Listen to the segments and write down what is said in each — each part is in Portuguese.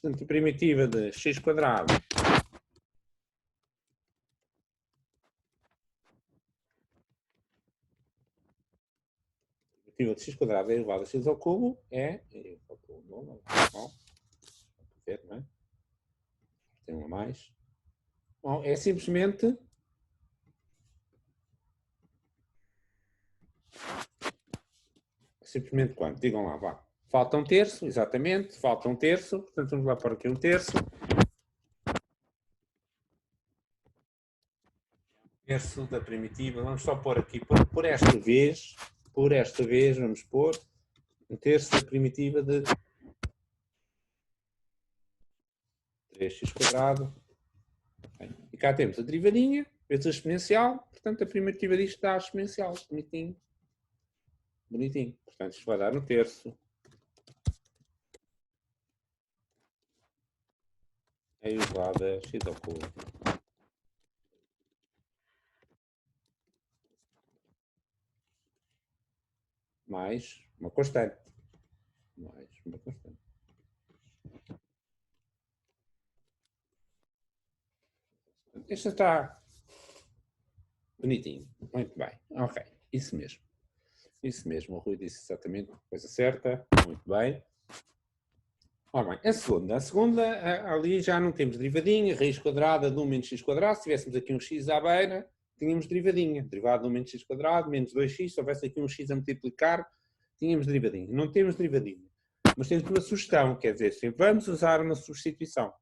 Portanto, a primitiva de x quadrado de x quadrado elevado a x ao cubo é... Bom, ver, não é? Tem um a mais. Bom, é simplesmente... Simplesmente quanto? Digam lá, vá. Falta um terço, exatamente. Falta um terço. Portanto, vamos lá pôr aqui um terço. Terço da primitiva. Vamos só pôr aqui, por esta vez, vamos pôr um terço da primitiva de 3x quadrado. E cá temos a derivadinha, vezes a exponencial. Portanto, a primitiva disto dá a exponencial. Bonitinho. Bonitinho. Portanto, isto vai dar um terço. É elevado a x ao cubo. Mais uma constante. Mais uma constante. Este está bonitinho. Muito bem. Ok. Isso mesmo. Isso mesmo. O Rui disse exatamente a coisa certa. Muito bem. Ora bem, a segunda, ali já não temos derivadinha, raiz quadrada de 1 menos x quadrado. Se tivéssemos aqui um x à beira, tínhamos derivadinha. Derivado de 1 menos x quadrado, menos 2x. Se houvesse aqui um x a multiplicar, tínhamos derivadinha. Não temos derivadinha. Mas temos uma sugestão, quer dizer, vamos usar uma substituição.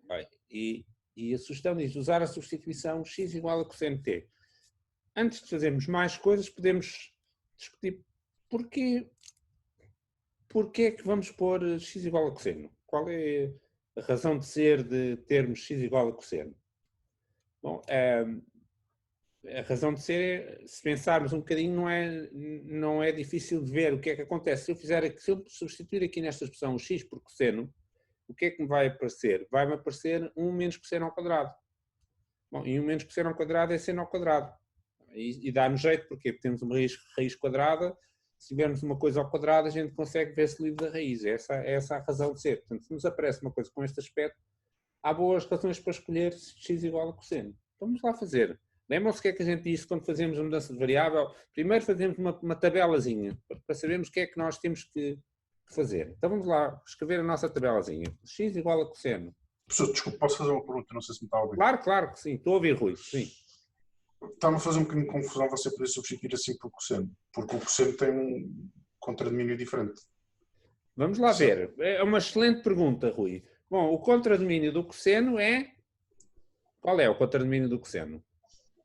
Bem, e a sugestão diz usar a substituição x igual a cosseno t. Antes de fazermos mais coisas, podemos discutir porquê é que vamos pôr x igual a cosseno. Qual é a razão de ser de termos x igual a cosseno? Bom, a razão de ser, se pensarmos um bocadinho, não é difícil de ver o que é que acontece. Se eu substituir aqui nesta expressão o x por cosseno, o que é que me vai aparecer? Vai-me aparecer 1 menos cosseno ao quadrado. Bom, e 1 menos cosseno ao quadrado é seno ao quadrado. E dá-nos jeito, porquê? Porque temos uma raiz quadrada. Se tivermos uma coisa ao quadrado, a gente consegue ver-se livre da raiz. Essa é a razão de ser. Portanto, se nos aparece uma coisa com este aspecto, há boas razões para escolher x igual a cosseno. Então, vamos lá fazer. Lembram-se o que é que a gente disse quando fazemos a mudança de variável? Primeiro fazemos uma tabelazinha, para sabermos o que é que nós temos que fazer. Então vamos lá escrever a nossa tabelazinha. X igual a cosseno. Professor, desculpe, posso fazer uma pergunta? Não sei se me está a ouvir. Claro que sim. Estou a ouvir, Rui. Sim. Está-me a fazer um bocadinho de confusão você poder substituir assim por cosseno, porque o cosseno tem um contradomínio diferente. Vamos lá ver. É uma excelente pergunta, Rui. Bom, o contradomínio do cosseno é... Qual é o contradomínio do cosseno?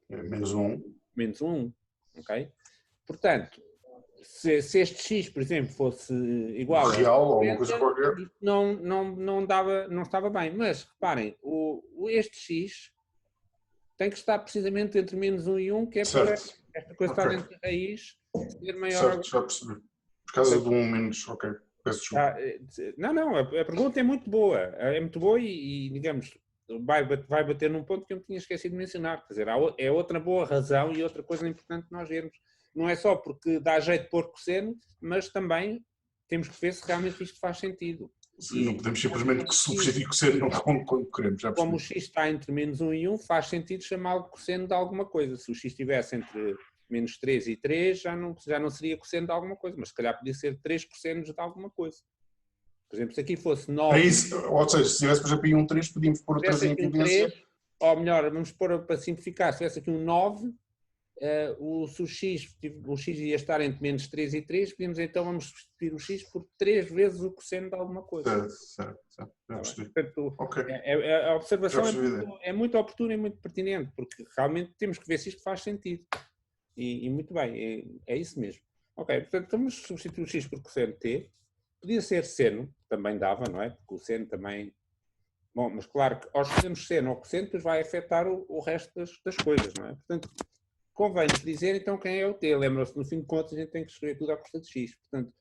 É menos 1. Menos 1. Ok? Portanto, se este x, por exemplo, fosse igual a... Real ou uma coisa qualquer. Não estava bem. Mas, reparem, este x tem que estar precisamente entre menos 1 e 1, que é para esta coisa estar dentro da raiz ser maior. Certo, já percebi. Por causa do 1 menos, ok. Peço desculpa. Não, a pergunta é muito boa. É muito boa e digamos, vai bater num ponto que eu me tinha esquecido de mencionar. Quer dizer, é outra boa razão e outra coisa importante nós vermos. Não é só porque dá jeito de pôr cosseno, mas também temos que ver se realmente isto faz sentido. Sim, não podemos simplesmente substituir cosseno quando queremos. Já como o x está entre menos 1 e 1, faz sentido chamá-lo cosseno de alguma coisa. Se o x estivesse entre menos 3 e 3, já não seria cosseno de alguma coisa, mas se calhar podia ser 3 cossenos de alguma coisa. Por exemplo, se aqui fosse 9... É isso, ou seja, se tivesse, por exemplo, aí um 3, podíamos pôr o 3 em evidência. Ou melhor, vamos pôr para simplificar, se tivesse aqui um 9, se o x ia estar entre menos 3 e 3, vamos substituir o x por 3 vezes o cosseno de alguma coisa. Certo. Já percebi. Portanto, Okay. A observação é muito oportuna e muito pertinente, porque realmente temos que ver se isto faz sentido. E muito bem, é isso mesmo. Ok, portanto, vamos substituir o x por cosseno t. Podia ser seno, também dava, não é? Porque o seno também... Bom, mas claro que ao escolhermos seno ou cosseno, depois vai afetar o resto das coisas, não é? Portanto, convém-nos dizer então quem é o t. Lembram-se, no fim de contas, a gente tem que escrever tudo à custa de x. Portanto,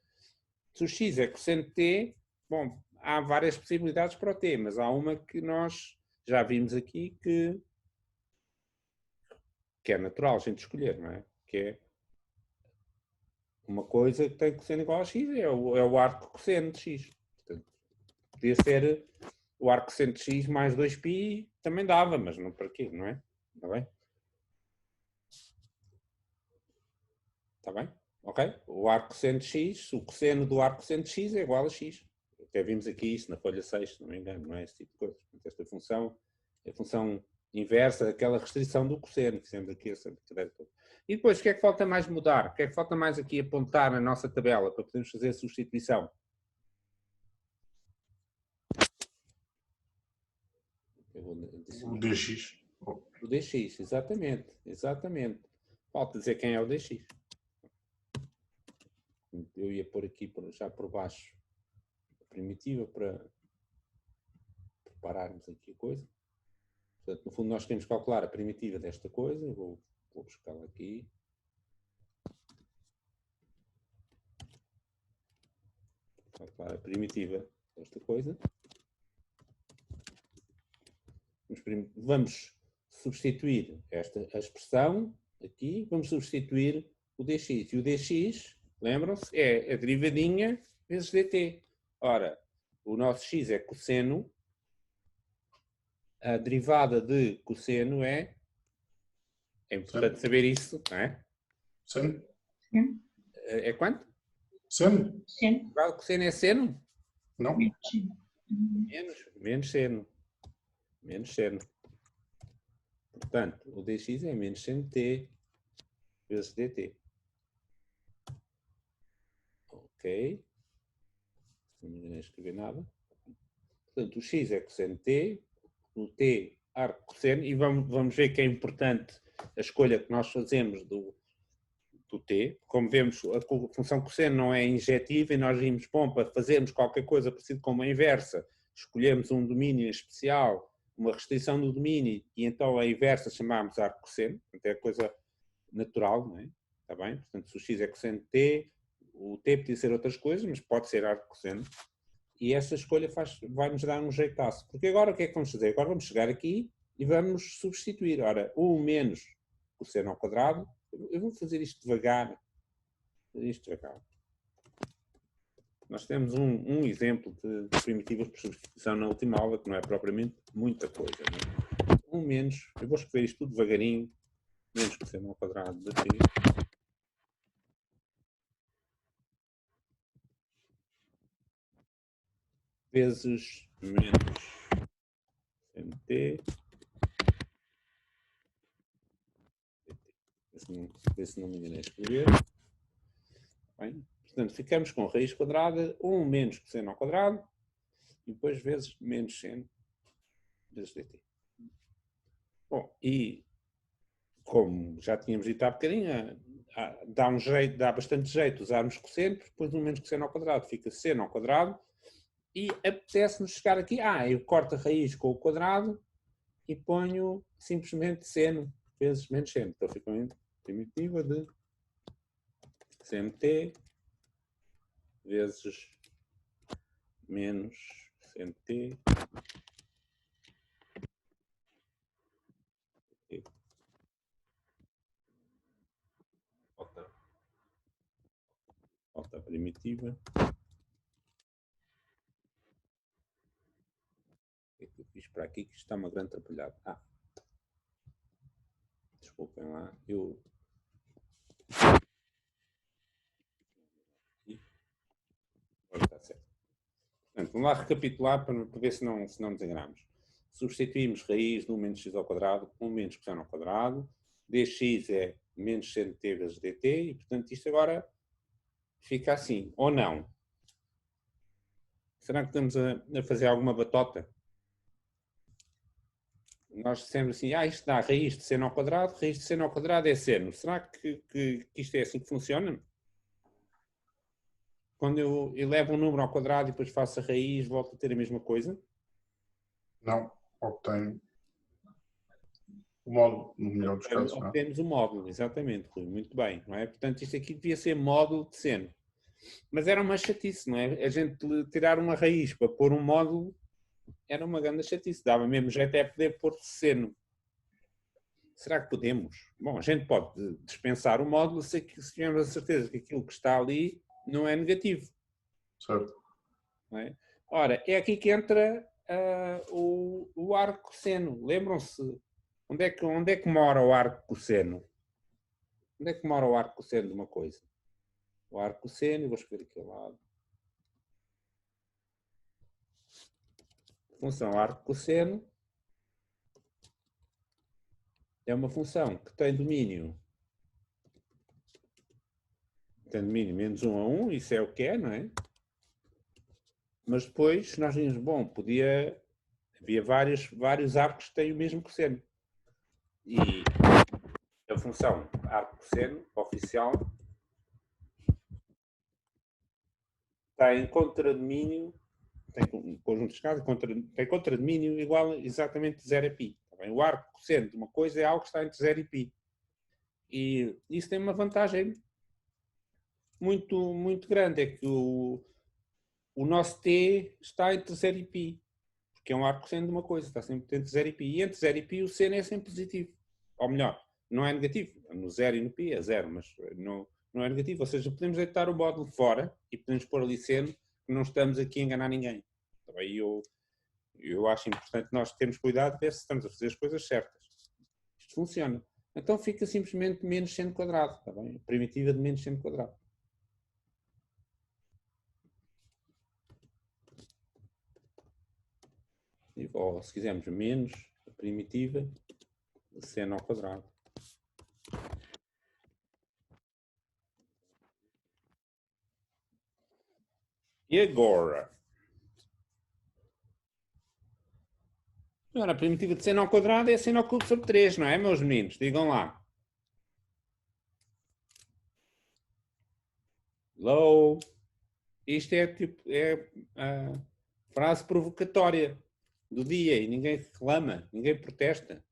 se o x é cosseno de t, bom, há várias possibilidades para o t, mas há uma que nós já vimos aqui que é natural a gente escolher, não é? Que é uma coisa que tem cosseno igual a x, é o arco cosseno de x. Portanto, Podia ser o arcosseno de x mais 2π, também dava, mas não para quê, não é? Está bem? Está bem? Ok? O arcosseno de x, o cosseno do arcosseno de x é igual a x. Até vimos aqui isso na folha 6, se não me engano, não é? Esse tipo de coisa. Esta função é a função inversa daquela restrição do cosseno, que sempre aqui essa brincadeira toda. E depois, o que é que falta mais mudar? O que é que falta mais aqui apontar na nossa tabela para podermos fazer a substituição? O dx. O dx, exatamente. Exatamente. Falta dizer quem é o dx. Eu ia pôr aqui já por baixo a primitiva para prepararmos aqui a coisa. Portanto, no fundo, nós temos que calcular a primitiva desta coisa. Vou buscá-la aqui. Calcular a primitiva desta coisa. Vamos substituir a expressão aqui. Vamos substituir o dx. E o dx, lembram-se, é a derivadinha vezes dt. Ora, o nosso x é cosseno. A derivada de cosseno é importante saber isso, não é? Seno? É quanto? Seno? Seno. O cosseno é seno? Não? Menos seno. Menos seno. Portanto, o dx é menos seno t vezes dt. Ok. Não me escrever nada. Portanto, o x é cosseno t, o t arco cosseno, e vamos ver que é importante a escolha que nós fazemos do t. Como vemos, a função cosseno não é injetiva e nós vimos, bom, para fazermos qualquer coisa parecido com uma inversa, escolhemos um domínio especial, uma restrição do domínio, e então a inversa chamamos arco cosseno, portanto é coisa natural, não é? Está bem? Portanto, se o x é cosseno de t, o t podia ser outras coisas, mas pode ser arco cosseno. E essa escolha vai-nos dar um jeitaço. Porque agora o que é que vamos fazer? Agora vamos chegar aqui e vamos substituir. Ora, 1 menos cosseno ao quadrado. Eu vou fazer isto devagar. Nós temos um exemplo de primitivas por substituição na última aula, que não é propriamente muita coisa. Não é? 1 menos, eu vou escrever isto tudo devagarinho, menos cosseno ao quadrado de t. Vezes menos mt. Ver se não me enganei a escrever. Bem, portanto, ficamos com raiz quadrada, 1 menos cosseno ao quadrado, e depois vezes menos seno vezes dt. Bom, e como já tínhamos dito há bocadinho, dá bastante jeito usarmos cosseno, depois 1 menos cosseno ao quadrado fica seno ao quadrado, e apetece-nos chegar aqui, eu corto a raiz com o quadrado e ponho simplesmente seno vezes menos seno. Então fica uma primitiva de cmt vezes menos cmt falta a primitiva. O que é que eu fiz para aqui que está uma grande atrapalhada? Desculpem lá, agora está certo. Portanto, vamos lá recapitular para ver se não nos enganamos. Substituímos raiz de 1 menos x ao quadrado, 1 menos cosseno ao quadrado, dx é menos seno t vezes dt, e portanto isto agora fica assim, ou não? Será que estamos a fazer alguma batota? Nós dissemos assim, isto dá raiz de seno ao quadrado é seno. Será que isto é assim que funciona? Quando eu elevo um número ao quadrado e depois faço a raiz, volto a ter a mesma coisa? Não, obtenho o módulo, no melhor dos casos. Obtemos o módulo, exatamente, Rui, muito bem. Não é? Portanto, isto aqui devia ser módulo de seno. Mas era uma chatice, não é? A gente tirar uma raiz para pôr um módulo era uma grande chatice. Dava mesmo jeito é poder pôr seno. Será que podemos? Bom, a gente pode dispensar o módulo se tivermos a certeza que aquilo que está ali não é negativo. Certo. Não é? Ora, é aqui que entra o arco cosseno. Lembram-se? Onde é que mora o arco cosseno? Onde é que mora o arco cosseno de uma coisa? O arco cosseno, vou escrever aqui ao lado. Função arco cosseno é uma função que tem domínio menos 1 a 1, isso é o que é, não é? Mas depois nós dizemos, bom, havia vários arcos que têm o mesmo cosseno. E a função arco cosseno oficial tem contradomínio, tem um conjunto de escadas, tem contradomínio igual a exatamente 0 a π. Tá bem? O arco cosseno de uma coisa é algo que está entre 0 e π. E isso tem uma vantagem muito, muito grande, é que o nosso t está entre 0 e π, porque é um arco cosseno de uma coisa, está sempre entre 0 e π. E entre 0 e π o seno é sempre positivo. Ou melhor, não é negativo. No 0 e no π é 0, mas não é negativo. Ou seja, podemos deitar o módulo fora e podemos pôr ali seno, que não estamos aqui a enganar ninguém. Também eu acho importante nós termos cuidado de ver se estamos a fazer as coisas certas. Isto funciona. Então fica simplesmente menos seno quadrado. Está bem? A primitiva de menos seno quadrado. Ou se quisermos menos a primitiva de seno ao quadrado. E agora? Agora, a primitiva de seno ao quadrado é seno ao cubo sobre 3, não é, meus meninos? Digam lá. Hello? Isto é tipo a frase provocatória do dia e ninguém reclama, ninguém protesta.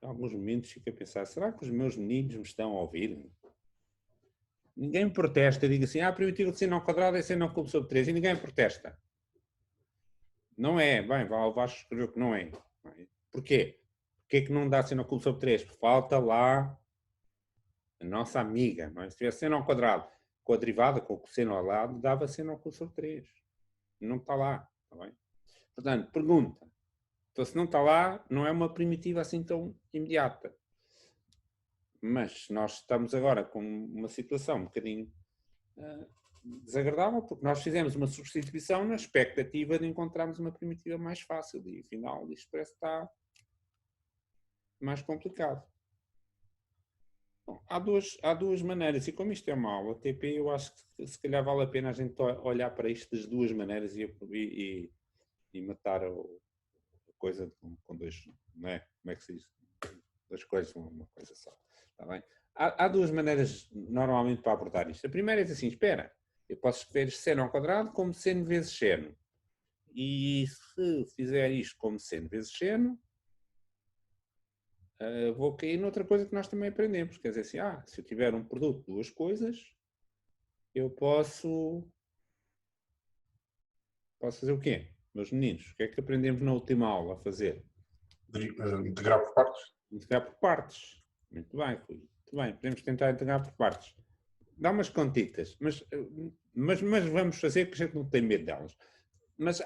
Em alguns momentos fico a pensar, será que os meus meninos me estão a ouvir? Ninguém protesta, diga assim, a primitiva de seno ao quadrado é seno ao cubo sobre 3 e ninguém protesta. Não é, bem, o Vasco escreveu que não é. Porquê? Porquê que não dá seno ao cubo sobre 3? Porque falta lá a nossa amiga, não é? Se tivesse seno ao quadrado com a derivada, com o cosseno ao lado, dava seno ao cubo sobre 3. Não está lá, está bem? Portanto, pergunta. Então, se não está lá, não é uma primitiva assim tão imediata. Mas nós estamos agora com uma situação um bocadinho desagradável, porque nós fizemos uma substituição na expectativa de encontrarmos uma primitiva mais fácil e, afinal, isto parece que está mais complicado. Bom, há duas maneiras, e como isto é uma aula TP, eu acho que se calhar vale a pena a gente olhar para isto das duas maneiras e matar a coisa com dois, não é? Como é que se diz? Duas coisas, uma coisa só. Está bem? Há duas maneiras normalmente para abordar isto. A primeira é assim, espera, eu posso escrever seno ao quadrado como seno vezes seno. E se fizer isto como seno vezes seno, vou cair noutra coisa que nós também aprendemos. Quer dizer assim, se eu tiver um produto de duas coisas, eu posso fazer o quê? Meus meninos, o que é que aprendemos na última aula a fazer? Integrar por partes. Integrar por partes. Muito bem, Rui. Muito bem, podemos tentar integrar por partes. Dá umas contitas, mas vamos fazer que a gente não tem medo delas. Mas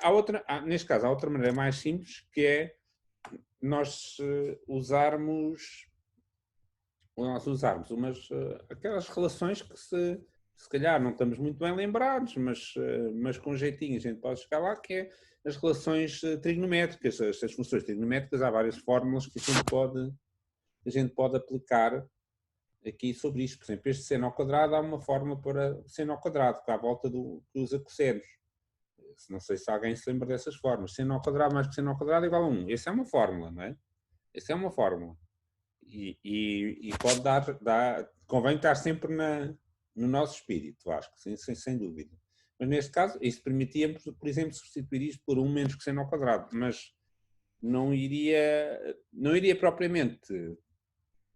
neste caso, há outra maneira mais simples, que é nós usarmos aquelas relações que se calhar não estamos muito bem lembrados, mas com jeitinho a gente pode chegar lá, que é as relações trigonométricas. As funções trigonométricas, há várias fórmulas que a gente pode aplicar aqui sobre isto. Por exemplo, este seno ao quadrado, há uma fórmula para seno ao quadrado, que à volta que usa cossenos. Não sei se alguém se lembra dessas fórmulas. Seno ao quadrado mais cosseno ao quadrado é igual a 1. Essa é uma fórmula, não é? Essa é uma fórmula. E pode convém estar sempre no nosso espírito, acho que sem dúvida. Mas neste caso, isso permitia-nos, por exemplo, substituir isto por 1 menos cosseno ao quadrado, mas não iria propriamente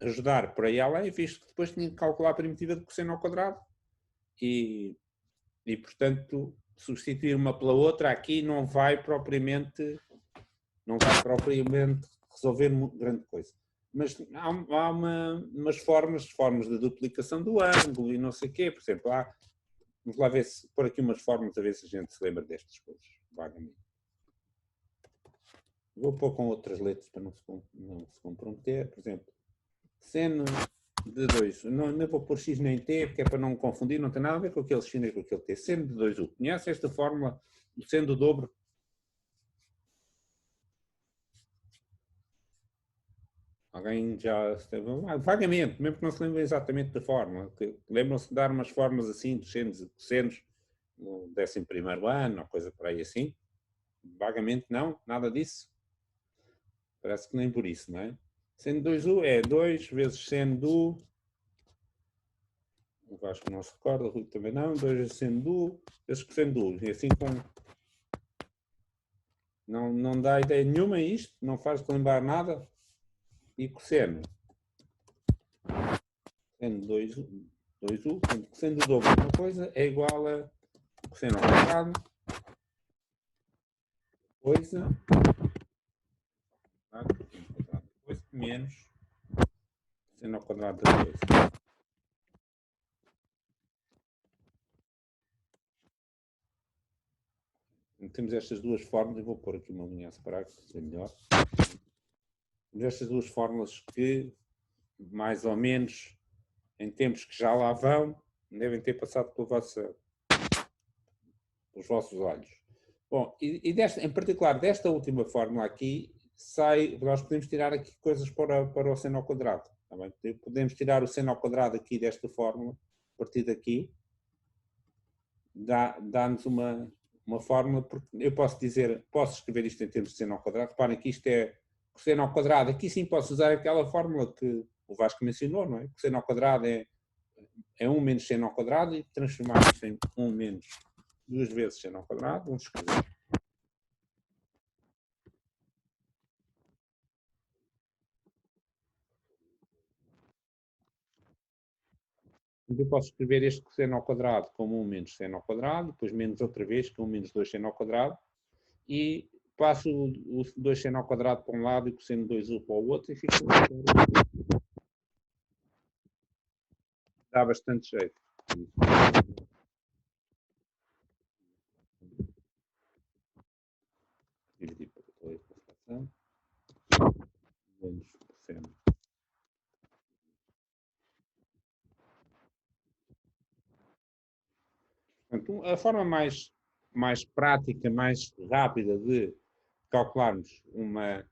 ajudar por aí além, visto que depois tinha que calcular a primitiva de cosseno ao quadrado e portanto, substituir uma pela outra aqui não vai propriamente resolver grande coisa. Mas há umas formas de duplicação do ângulo e não sei o quê. Por exemplo, Vamos lá ver se, por aqui umas fórmulas, a ver se a gente se lembra destas coisas, vagamente. Vou pôr com outras letras para não se comprometer. Por exemplo, seno de 2, não vou pôr x nem t, porque é para não confundir, não tem nada a ver com aquele x nem com aquele t. Seno de 2u. Conhece esta fórmula do seno do dobro? Alguém já esteve vagamente, mesmo que não se lembre exatamente da fórmula. Lembram-se de dar umas fórmulas assim, de senos e cossenos, no 11º ano, ou coisa por aí assim? Vagamente não? Nada disso? Parece que nem por isso, não é? Seno 2u é 2 vezes seno do... O Vasco não se recorda, o Rui também não. 2 vezes seno do, vezes cosseno do. E assim com... Não dá ideia nenhuma isto, não faz lembrar nada. E cosseno. Seno 2u, cosseno do dobro de uma coisa é igual a cosseno ao quadrado, coisa, menos cosseno ao quadrado da coisa. Temos estas duas fórmulas, eu vou pôr aqui uma linha a separar, para ser melhor. Temos estas duas fórmulas que, mais ou menos, em tempos que já lá vão, devem ter passado pelos vossos olhos. Bom, e em particular desta última fórmula aqui, nós podemos tirar aqui coisas para o seno ao quadrado. Tá bem? Podemos tirar o seno ao quadrado aqui desta fórmula, a partir daqui, dá-nos uma fórmula, porque eu posso escrever isto em termos de seno ao quadrado. Reparem que isto é cosseno ao quadrado. Aqui sim posso usar aquela fórmula que o Vasco mencionou, não é? Cosseno ao quadrado é 1 menos seno ao quadrado e transformar isto em 1 menos 2 vezes seno ao quadrado. Vamos escrever. Eu posso escrever este cosseno ao quadrado como 1 menos seno ao quadrado, depois menos outra vez, que é 1 menos 2 seno ao quadrado, e passo o 2 seno ao quadrado para um lado e o cosseno 2u para o outro e fica... Dá bastante jeito. Dividir por 2 a fração. Menos cosseno. Portanto, a forma mais prática, mais rápida de calcularmos uma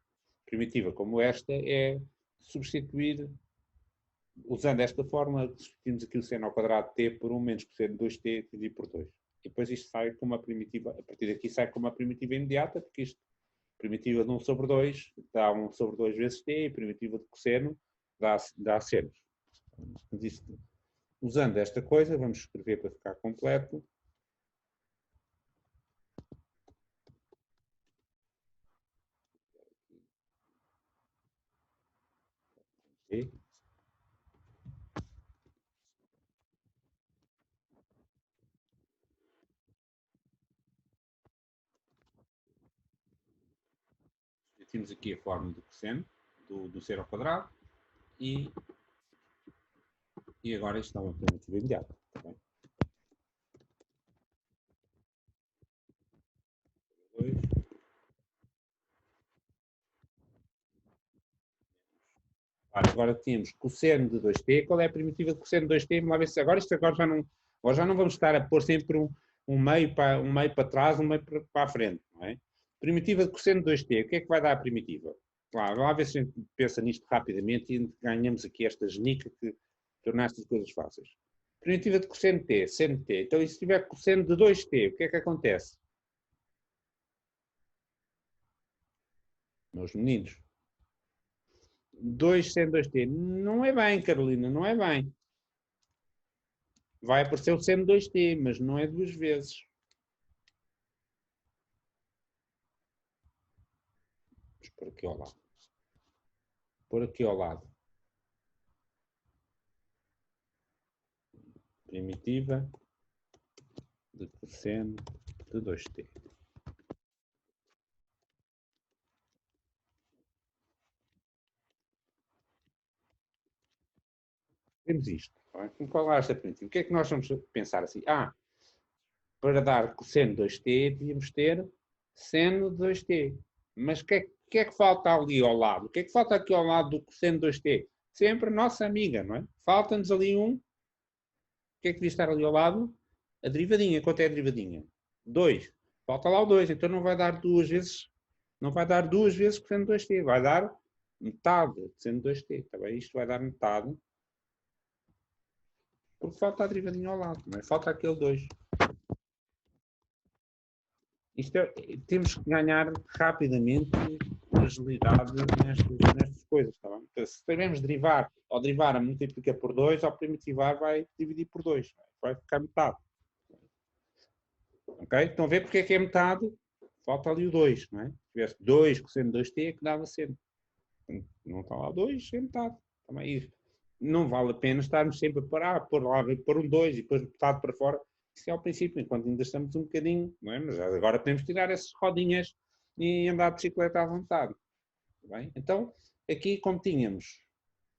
primitiva como esta é substituir, usando esta fórmula, substituímos aqui o seno ao quadrado de t por 1 menos cosseno de 2t dividido por 2. E depois isto sai com uma primitiva, a partir daqui sai com uma primitiva imediata, porque isto, primitiva de 1 sobre 2 dá 1 sobre 2 vezes t, e primitiva de cosseno dá senos. Usando esta coisa, vamos escrever para ficar completo. Okay. Temos aqui a forma do cosseno, do seno ao quadrado, e agora isto dá uma primitiva imediata. Tá bem? 2. Agora temos cosseno de 2t. Qual é a primitiva de cosseno de 2t? Vamos lá ver se agora já não vamos estar a pôr sempre um meio para trás, um meio para a frente. Não é? Primitiva de cosseno de 2t. O que é que vai dar a primitiva? Vamos lá ver se a gente pensa nisto rapidamente e ganhamos aqui esta genica que torna estas coisas fáceis. Primitiva de cosseno de t, seno de t. Então, e se tiver cosseno de 2t, o que é que acontece? Meus meninos. 2 seno 2t. Não é bem, Carolina, não é bem. Vai aparecer o seno 2t, mas não é duas vezes. Vamos por aqui ao lado. Por aqui ao lado. Primitiva de cosseno de 2t. Temos isto. Vamos calcular esta primitiva. O que é que nós vamos pensar assim? para dar cosseno de 2t, devíamos ter seno de 2t. Mas o que é que falta ali ao lado? O que é que falta aqui ao lado do cosseno de 2t? Sempre nossa amiga, não é? Falta-nos ali um. O que é que devia estar ali ao lado? A derivadinha. Quanto é a derivadinha? 2. Falta lá o 2. Então não vai dar duas vezes. Não vai dar duas vezes cosseno de 2t. Vai dar metade de cosseno de 2t. Tá bem? Isto vai dar metade. Porque falta a derivadinha ao lado. Não é? Falta aquele 2. Temos que ganhar rapidamente agilidade nestas coisas, está bem? Então, se sabemos derivar, ao derivar a multiplica por 2, ao primitivar vai dividir por 2, vai ficar metade. Ok? Estão a ver porque é que é metade? Falta ali o 2, não é? Se tivesse 2 cosseno de 2t, é que dava sempre. Não está lá 2, é metade. Também não vale a pena estarmos sempre a parar, pôr um 2 e depois metade para fora. Isso é ao princípio, enquanto ainda estamos um bocadinho, não é? Mas agora podemos tirar essas rodinhas e andar de bicicleta à vontade. Bem? Então, aqui como tínhamos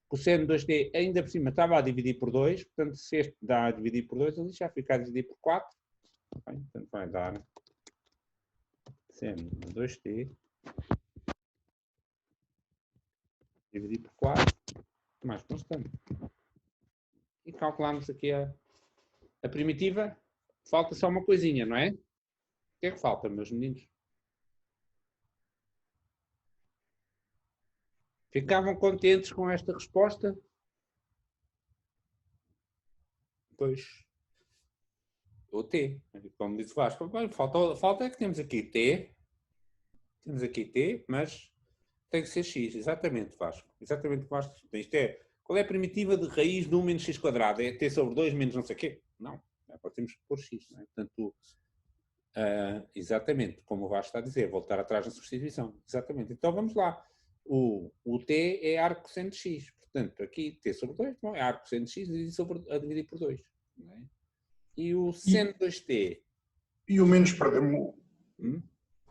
cosseno de 2t ainda por cima estava a dividir por 2, portanto se este dá a dividir por 2, ali já fica a dividir por 4. Bem, portanto vai dar seno de 2t dividir por 4, mais constante. E calculamos aqui a primitiva. Falta só uma coisinha, não é? O que é que falta, meus meninos? Ficavam contentes com esta resposta? Pois. O T. Como disse Vasco, falta é que temos aqui T. Temos aqui T, mas tem que ser X. Exatamente, Vasco. Exatamente o que Vasco. Isto é, qual é a primitiva de raiz de 1 menos X quadrado? É T sobre 2 menos não sei o quê? Não. Agora temos que pôr X. Não é? Portanto, exatamente, como o Vasco está a dizer, voltar atrás na substituição. Exatamente. Então vamos lá. O T é arco cosseno de X. Portanto, aqui T sobre 2 não, é arco cosseno de X a dividir por 2. Não é? E o seno de 2T? E o menos, perdemos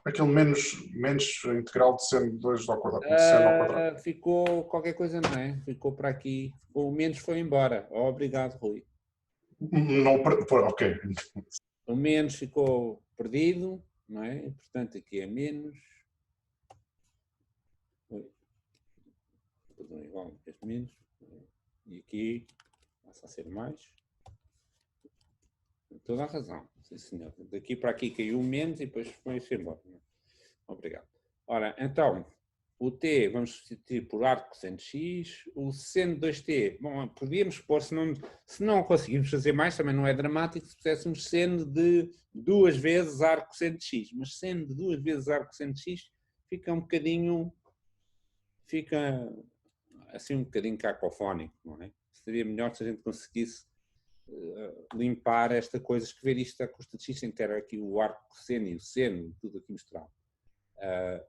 aquele menos integral de seno de 2 ao quadrado. Ficou qualquer coisa, não é? Ficou para aqui. O menos foi embora. Obrigado, Rui. Não, ok. O menos ficou perdido, não é? E, portanto, aqui é menos. Tudo igual que este menos. E aqui passa a ser mais. Toda a razão. Sim, senhor. Daqui para aqui caiu um menos e depois foi-se embora. Obrigado. Ora, então, o T vamos substituir por arco cosseno de X. O seno de 2T, bom, podíamos pôr, se não conseguimos fazer mais, também não é dramático, se puséssemos seno de 2 vezes arco cosseno de X. Mas seno de 2 vezes arco cosseno de X fica um bocadinho, assim um bocadinho cacofónico, não é? Seria melhor se a gente conseguisse limpar esta coisa, escrever isto à custa de X sem ter aqui o arco cosseno e o seno, tudo aqui misturado.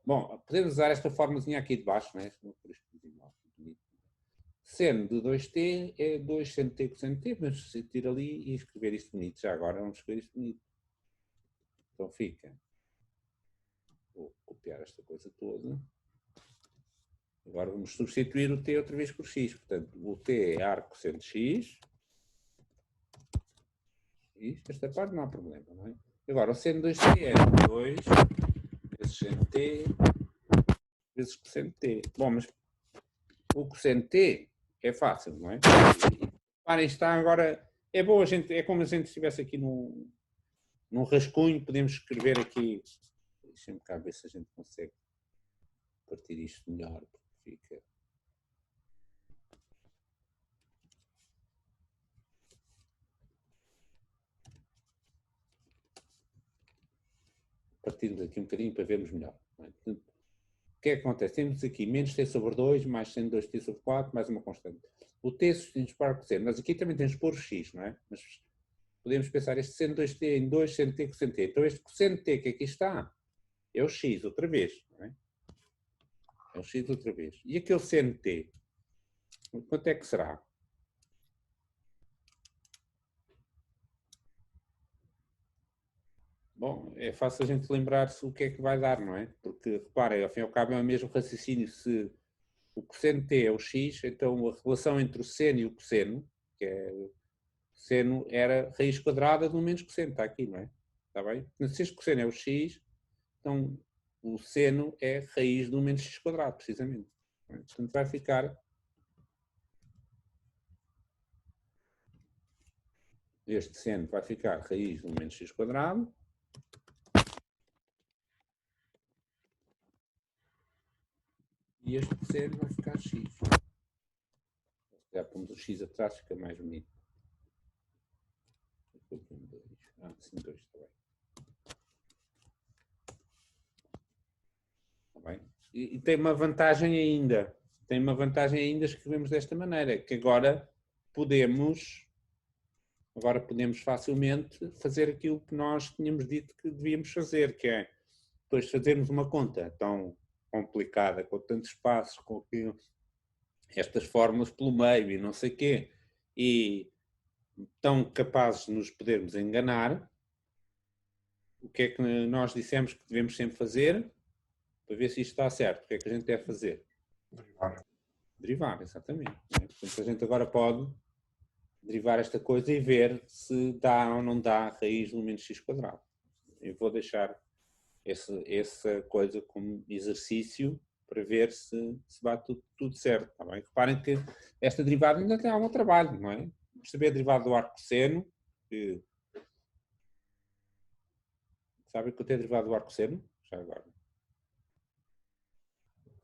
Bom, podemos usar esta formazinha aqui de baixo, não é? Seno de 2t é 2 seno de t cosseno de t, vamos substituir ali e escrever isto bonito. Já agora vamos escrever isto bonito. Então fica. Vou copiar esta coisa toda. Agora vamos substituir o t outra vez por x. Portanto, o t é arco cosseno de x. Esta parte não há problema, não é? Agora, o seno de 2t é 2 vezes seno t vezes cosseno t. Bom, mas o cosseno t é fácil, não é? Reparem, está agora... É bom a gente... É como a gente estivesse aqui num rascunho, podemos escrever aqui... Deixa-me cá ver se a gente consegue partir isto melhor, porque fica... Partindo aqui um bocadinho para vermos melhor. Não é? Portanto, o que é que acontece? Temos aqui menos t sobre 2, mais seno de 2t sobre 4, mais uma constante. O t substituímos para o cosseno. Nós aqui também temos que pôr o x, não é? Mas podemos pensar este seno de 2t em 2 seno de t cosseno de t. Então este cosseno de t que aqui está é o x outra vez, não é? É o x outra vez. E aquele seno de t? Quanto é que será? Bom, é fácil a gente lembrar-se o que é que vai dar, não é? Porque, reparem, ao fim e ao cabo é o mesmo raciocínio. Se o cosseno de t é o x, então a relação entre o seno e o cosseno, que é seno, era raiz quadrada do menos cosseno, está aqui, não é? Está bem? Se este cosseno é o x, então o seno é raiz do menos x quadrado, precisamente. Portanto, vai ficar... Este seno vai ficar raiz do menos x quadrado. E este seno vai ficar x. Já pomos o x atrás, fica mais bonito. Ah, sim, 2, está bem. Está bem. E tem uma vantagem ainda. Tem uma vantagem ainda, escrevemos desta maneira, que agora podemos facilmente fazer aquilo que nós tínhamos dito que devíamos fazer, que é depois fazermos uma conta tão complicada, com tantos passos, com estas fórmulas pelo meio e não sei o quê, e tão capazes de nos podermos enganar. O que é que nós dissemos que devemos sempre fazer? Para ver se isto está certo. O que é que a gente deve fazer? Derivar. Derivar, exatamente. Portanto, a gente agora pode derivar esta coisa e ver se dá ou não dá a raiz do menos x quadrado. Eu vou deixar essa coisa como exercício para ver se bate tudo certo. Tá bem? Reparem que esta derivada ainda tem algum trabalho, não é? Perceber a derivada do arco cosseno. Sabem que eu tenho derivado do arco cosseno? Já agora.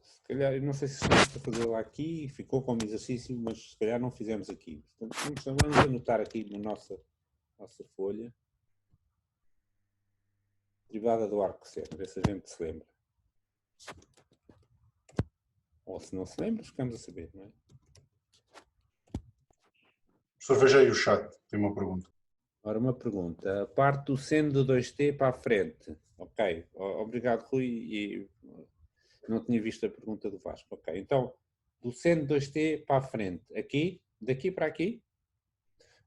Se calhar, eu não sei se estamos a fazer lá aqui, ficou como exercício, mas se calhar não fizemos aqui. Portanto, vamos anotar aqui na nossa folha. Derivada do arco cosseno, ver se a gente se lembra. Ou se não se lembra, ficamos a saber, não é? Professor, veja aí o chat, tem uma pergunta. Ora, uma pergunta. A parte do seno do 2t para a frente. Ok. Obrigado, Rui. E não tinha visto a pergunta do Vasco. Ok. Então, do seno 2t para a frente. Aqui? Daqui para aqui?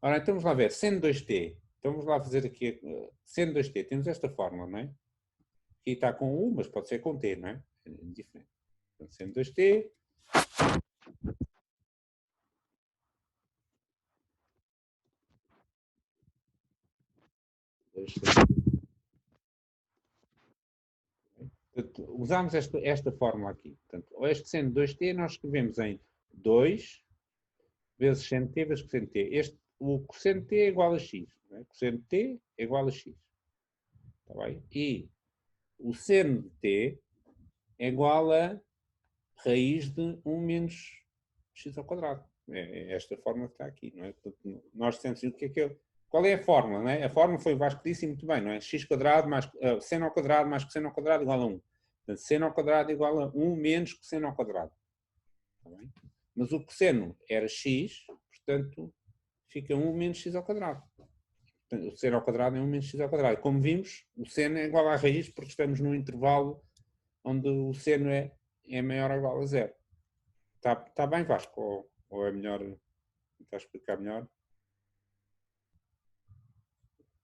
Ora, então vamos lá ver. Seno 2t. Então vamos lá fazer aqui. Seno 2t. Temos esta fórmula, não é? Aqui está com U, mas pode ser com t, não é? É diferente. Então, seno 2t. Usamos esta fórmula aqui. Portanto, este seno 2t nós escrevemos em 2 vezes seno t vezes cosseno t. O cosseno t é igual a x. Não é? Cosseno t é igual a x. Está bem? E o seno de t é igual a raiz de 1 menos x ao quadrado. É esta fórmula que está aqui. Não é? Portanto, nós temos o que é. Qual é a fórmula? Não é? A fórmula foi o Vasco disse muito bem, não é? X quadrado mais seno ao quadrado mais cosseno ao quadrado igual a 1. Portanto, seno ao quadrado igual a 1 menos cosseno ao quadrado. Está bem? Mas o cosseno era x, portanto, fica 1 menos x ao quadrado. Portanto, o seno ao quadrado é 1 menos x ao quadrado. Como vimos, o seno é igual à raiz porque estamos num intervalo onde o seno é maior ou igual a 0. Está bem, Vasco? Ou é melhor tentar explicar melhor?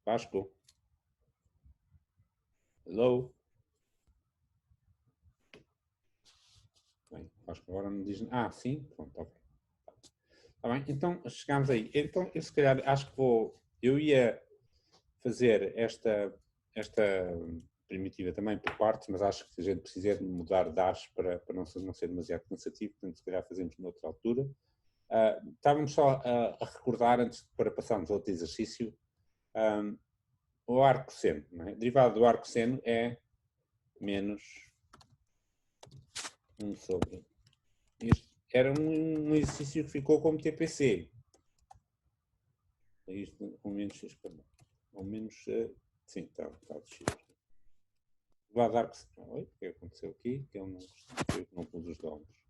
Vasco? Hello? Bem, Vasco agora não diz... Ah, sim? Pronto, ok. Está bem? Então, chegámos aí. Então, eu se calhar acho que eu ia fazer esta primitiva também por partes, mas acho que a gente precisa de mudar dados para não ser demasiado cansativo, portanto, se calhar fazemos noutra altura. Estávamos só a recordar, para passarmos a outro exercício, o arco seno. Não é? Derivado do arco seno é menos 1 sobre... Isto era um exercício que ficou como TPC. Isto com menos x quadrado. Ou menos... sim, está de x. Derivado do arco seno. O que aconteceu aqui? Que ele não pôs os dólares.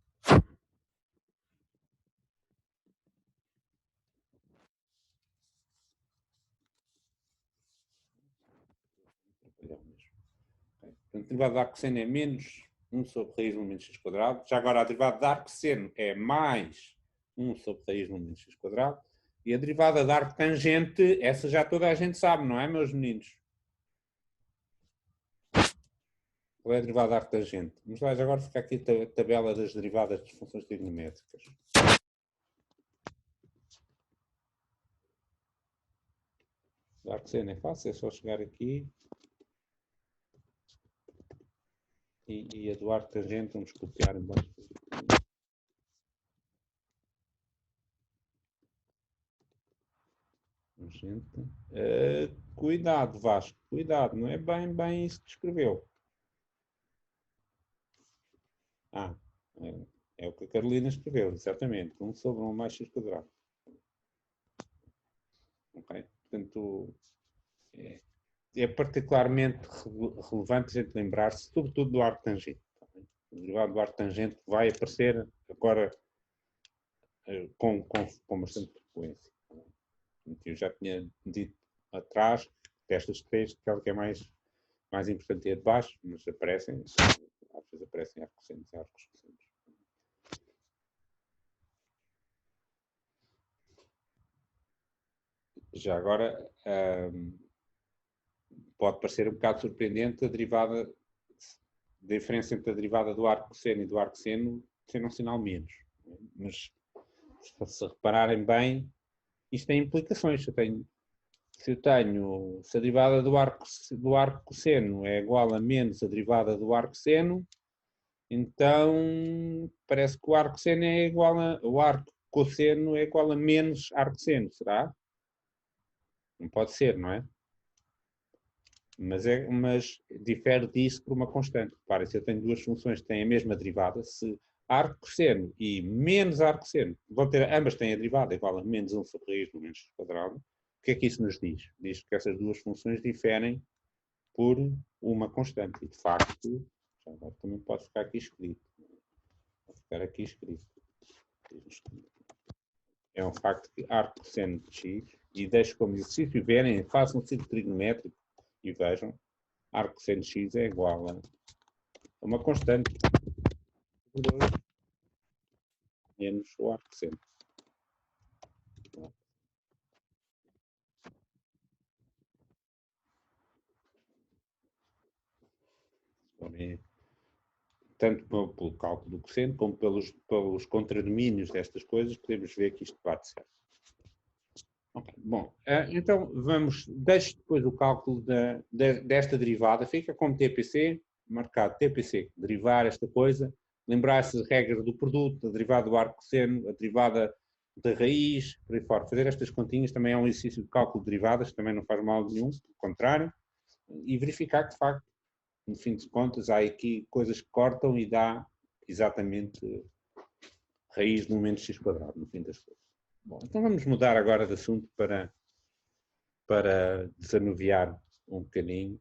Portanto, a derivada de arco seno é menos 1 sobre raiz de 1 menos x quadrado. Já agora a derivada de arco seno é mais 1 sobre raiz de 1 menos x quadrado. E a derivada de arco tangente, essa já toda a gente sabe, não é, meus meninos? Qual é a derivada de arco tangente? Vamos lá, já agora fica aqui a tabela das derivadas das funções trigonométricas. do arco seno é fácil, é só chegar aqui. E a do arco tangente, vamos copiar em baixo. Cuidado, Vasco, cuidado, não é bem isso que escreveu. É o que a Carolina escreveu, exatamente. 1 sobre 1 mais x quadrado. Ok? Portanto, é particularmente relevante a gente lembrar-se, sobretudo do arco tangente. O derivado do arco tangente vai aparecer agora com bastante frequência. Eu já tinha dito atrás, destas três, que aquela que é mais importante é a de baixo, mas aparecem, às vezes aparecem arcos cossênicos e arcos cossênicos. Já agora, pode parecer um bocado surpreendente a diferença entre a derivada do arco cosseno e do arco seno ser um sinal menos. Mas, se repararem bem, isto tem implicações. Se a derivada do arco cosseno é igual a menos a derivada do arco seno, então parece que o arco seno é igual o arco cosseno é igual a menos arco seno, será? Não pode ser, não é? Mas difere disso por uma constante. Reparem, se eu tenho duas funções que têm a mesma derivada, se arco cosseno e menos arco seno ambas têm a derivada igual a menos 1 sobre raiz do menos quadrado, o que é que isso nos diz? Diz que essas duas funções diferem por uma constante. E, de facto, já agora também pode ficar aqui escrito. Pode ficar aqui escrito. É um facto que arco cosseno de x, e deixo como exercício, verem, façam um círculo trigonométrico e vejam, arco cosseno de x é igual a uma constante menos o arco cosseno. Tanto pelo cálculo do cosseno, como pelos contradomínios destas coisas, podemos ver que isto bate certo. Okay. Bom, então deixo depois o cálculo desta derivada, fica como TPC, marcado TPC, derivar esta coisa, lembrar-se das regras do produto, a derivada do arco cosseno, a derivada da raiz, por aí fora. Fazer estas continhas também é um exercício de cálculo de derivadas, também não faz mal nenhum, pelo contrário, e verificar que, de facto, no fim de contas, há aqui coisas que cortam e dá exatamente raiz no menos x quadrado, no fim das coisas. Bom, então vamos mudar agora de assunto para desanuviar um bocadinho.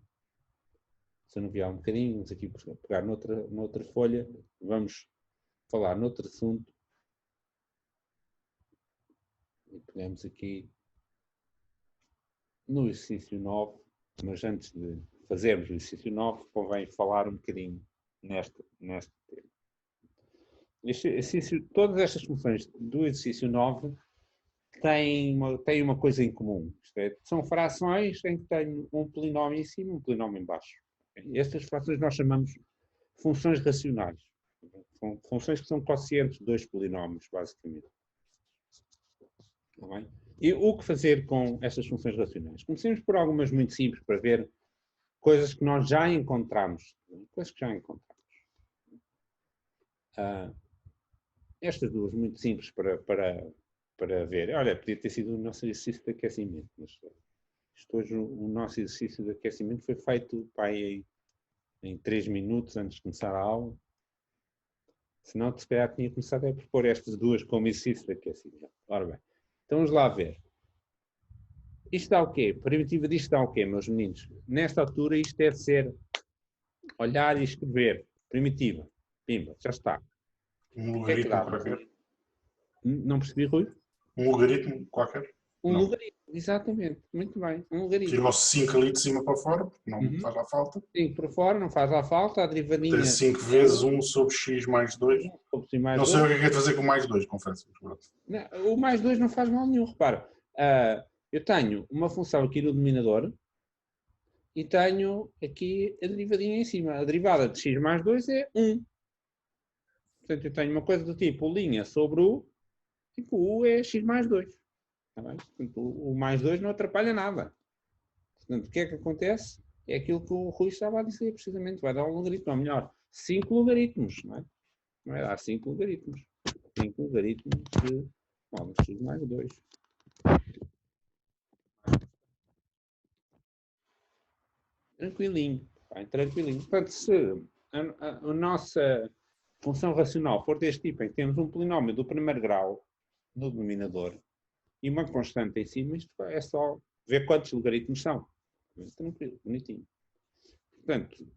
Vamos aqui pegar noutra folha, vamos falar noutro assunto. E pegamos aqui no exercício 9, mas antes de fazermos o exercício 9, convém falar um bocadinho neste tema. Todas estas funções do exercício 9 têm uma coisa em comum. Isto é, são frações em que tenho um polinómio em cima e um polinómio em baixo. Estas frações nós chamamos funções racionais. São funções que são quocientes de dois polinómios, basicamente. Está bem? E o que fazer com estas funções racionais? Comecemos por algumas muito simples para ver coisas que nós já encontramos. Estas duas muito simples para ver. Olha, podia ter sido o nosso exercício de aquecimento, mas hoje o nosso exercício de aquecimento foi feito em 3 minutos antes de começar a aula. Senão, se calhar, tinha começado a propor estas duas como exercício de aquecimento. Ora bem, então vamos lá ver. Isto dá o quê? A primitiva disto dá o quê, meus meninos? Nesta altura, isto deve ser olhar e escrever. Primitiva. Pimba, já está. Um logaritmo qualquer. Não percebi, Rui? Um logaritmo qualquer. Logaritmo, exatamente. Muito bem. Um logaritmo. Tira os 5 ali de cima para fora, porque não faz lá falta. 5 para fora, não faz lá falta. A derivadinha... Tem 5 vezes 1 sobre x mais 2. Não sei o que é de fazer com mais 2, confesso. Não, o mais 2 não faz mal nenhum, repara. Eu tenho uma função aqui no denominador e tenho aqui a derivadinha em cima. A derivada de x mais 2 é 1. Portanto, eu tenho uma coisa do tipo linha sobre u, e o u é x mais 2. Tá bem? Portanto, o mais 2 não atrapalha nada. Portanto, o que é que acontece? É aquilo que o Rui estava a dizer, precisamente. Vai dar um logaritmo, ou melhor, 5 logaritmos, não é? Vai dar 5 logaritmos. 5 logaritmos de x mais 2. Tranquilinho. Bem, tranquilinho. Portanto, se a nossa função racional for deste tipo, em que temos um polinómio do primeiro grau no denominador e uma constante em cima, isto é só ver quantos logaritmos são. Tranquilo, bonitinho. Portanto,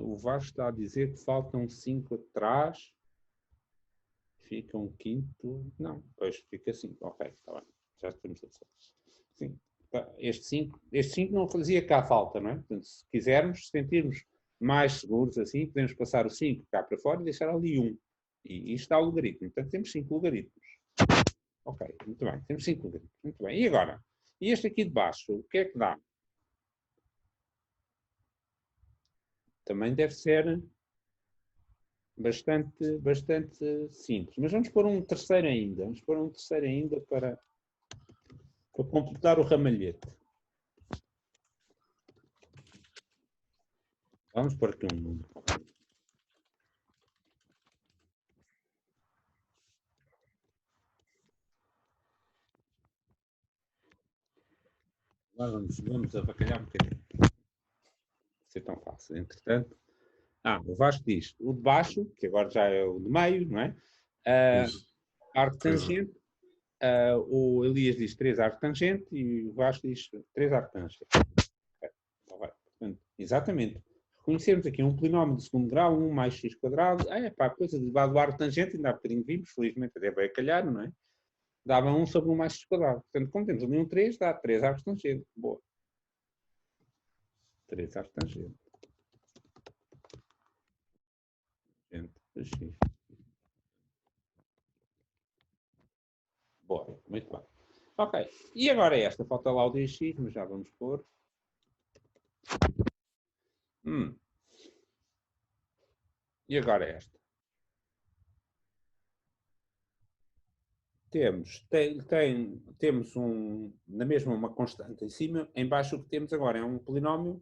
o Vasco está a dizer que faltam 5 atrás. Fica um quinto. Não, pois fica 5. Ok, está bem. Já temos a dizer. Sim. Este 5 não fazia cá falta, não é? Portanto, se quisermos, se sentirmos mais seguros assim, podemos passar o 5 cá para fora e deixar ali 1. E isto dá o logaritmo. Portanto, temos 5 logaritmos. Ok, muito bem. Temos 5 logaritmos. Muito bem. E agora? E este aqui de baixo, o que é que dá? Também deve ser bastante simples. Mas vamos pôr um terceiro ainda. Vamos pôr um terceiro ainda para completar o ramalhete. Vamos pôr aqui um número. Agora vamos avacalhar um bocadinho. Não ser tão fácil. Entretanto, o Vasco diz o de baixo, que agora já é o de meio, não é? Arco tangente. O Elias diz 3 arco tangente e o Vasco diz 3 arco tangente. Portanto, exatamente. Reconhecemos aqui um polinómio de segundo grau, 1 mais x quadrado. Coisa derivada do arco tangente, ainda há bocadinho vimos, felizmente até vai a calhar, não é? Dava 1 sobre 1 mais x quadrado. Portanto, como temos ali um 3, dá 3 arcos tangente. Boa. 3 arcos tangente. X. Boa, muito bem. Ok, e agora esta, falta lá o dx, mas já vamos pôr. E agora esta. Temos na mesma uma constante em cima, em baixo o que temos agora é um polinómio,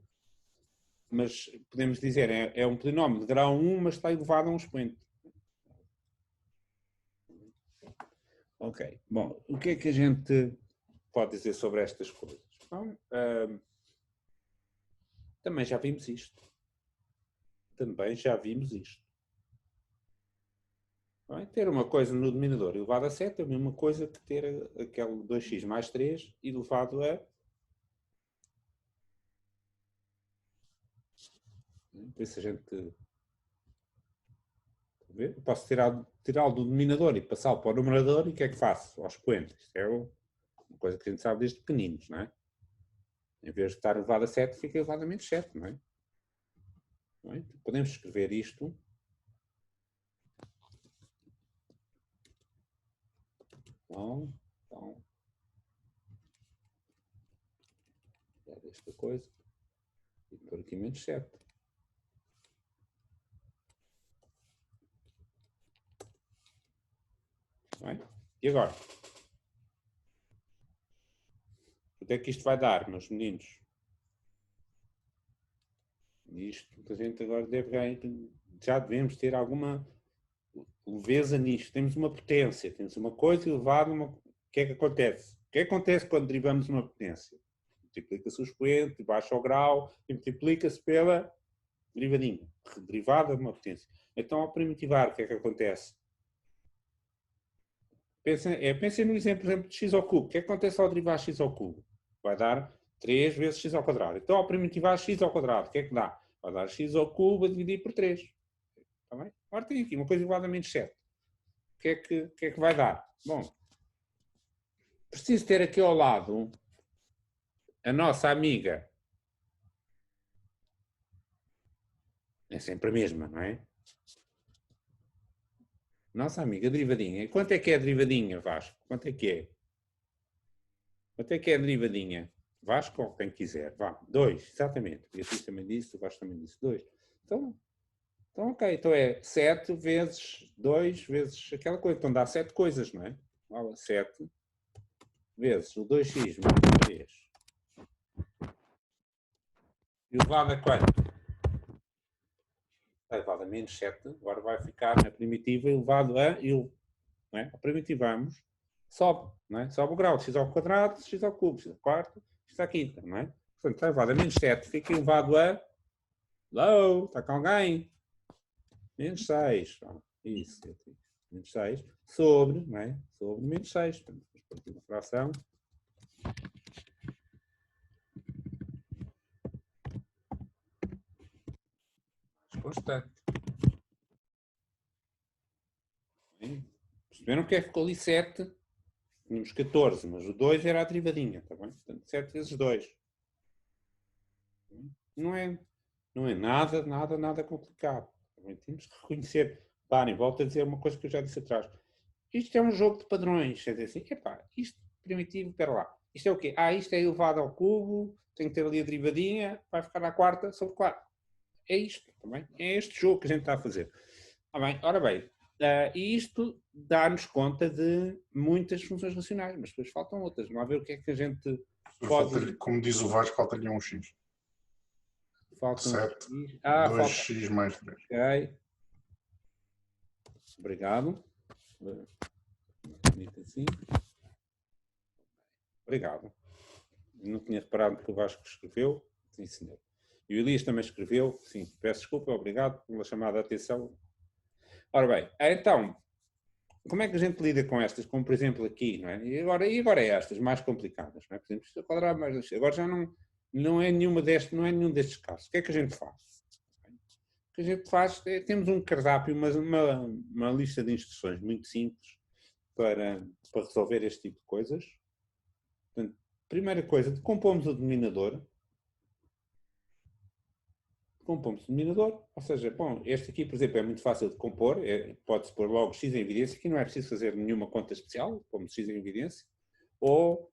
mas podemos dizer, é um polinómio de grau 1, mas está elevado a um expoente. Ok, bom, o que é que a gente pode dizer sobre estas coisas? Bom, também já vimos isto. Ter uma coisa no denominador elevado a 7 é a mesma coisa que ter aquele 2x mais 3 elevado a... Por isso a gente... Eu posso tirá-lo do denominador e passá-lo para o numerador e o que é que faço? Ao expoente. Isto é uma coisa que a gente sabe desde pequeninos, não é? Em vez de estar elevado a 7, fica elevado a menos 7, não é? Podemos escrever isto... Então, esta coisa e por aqui menos 7. Bem, e agora? O que é que isto vai dar, meus meninos? Isto que a gente agora já devemos ter alguma leveza nisto. Temos uma potência, temos uma coisa elevada, o que é que acontece? O que é que acontece quando derivamos uma potência? Multiplica-se o expoente, baixa o grau e multiplica-se pela derivadinha, derivada de uma potência. Então, ao primitivar, o que é que acontece? Pensem no exemplo de x ao cubo. O que é que acontece ao derivar x ao cubo? Vai dar 3 vezes x ao quadrado. Então, ao primitivar x ao quadrado, o que é que dá? Vai dar x ao cubo a dividir por 3. Está bem? Agora tem aqui uma coisa elevada a menos 7. O que é que vai dar? Bom, preciso ter aqui ao lado a nossa amiga. É sempre a mesma, não é? Nossa amiga derivadinha. Quanto é que é a derivadinha, Vasco? Quanto é que é? Quanto é que é a derivadinha? Vasco ou quem quiser. Vá, 2, exatamente. O Beatriz também disse, o Vasco também disse 2. Então, ok. Então é 7 vezes 2 vezes aquela coisa. Então dá 7 coisas, não é? igual a 7 vezes o 2x menos 3 elevado a quanto? Elevado a menos 7, agora vai ficar na primitiva elevado a, não é? Primitivamos, sobe, não é? Sobe o grau de x ao quadrado, x ao cubo, x ao quarto, x à quinta, não é? Portanto, elevado a menos 7 fica elevado a, hello, está com alguém? Menos 6, isso, menos 6, sobre, não é? Sobre menos 6, portanto, vamos partir uma fração. Constante. Perceberam que ficou ali 7, tínhamos 14, mas o 2 era a derivadinha, está bem? Portanto, 7 vezes 2. Não é nada complicado. Também temos que reconhecer. Parem, volto a dizer uma coisa que eu já disse atrás. Isto é um jogo de padrões. É dizer assim, epá, isto primitivo, espera lá. Isto é o quê? Isto é elevado ao cubo, tem que ter ali a derivadinha, vai ficar à quarta sobre 4. É isto, também. É este jogo que a gente está a fazer. Bem, ora bem, e isto dá-nos conta de muitas funções racionais, mas depois faltam outras. Vamos ver o que é que a gente pode... Como diz o Vasco, falta-lhe um x. Faltam 7, x. 2x mais 3. Ok. Obrigado. Assim. Obrigado. Não tinha reparado que o Vasco escreveu. Sim, senhor. E o Elias também escreveu. Sim, peço desculpa, obrigado pela chamada de atenção. Ora bem, então, como é que a gente lida com estas? Como, por exemplo, aqui, não é? E agora é estas, mais complicadas, não é? Por exemplo, isto é quadrado mais 2x. Agora já não é nenhum destes casos. O que é que a gente faz? O que a gente faz é, temos um cardápio, uma lista de instruções muito simples para resolver este tipo de coisas. Portanto, primeira coisa, decompomos o denominador. Compomos o denominador, ou seja, bom, este aqui, por exemplo, é muito fácil de compor, pode-se pôr logo x em evidência, aqui não é preciso fazer nenhuma conta especial, pomos x em evidência, ou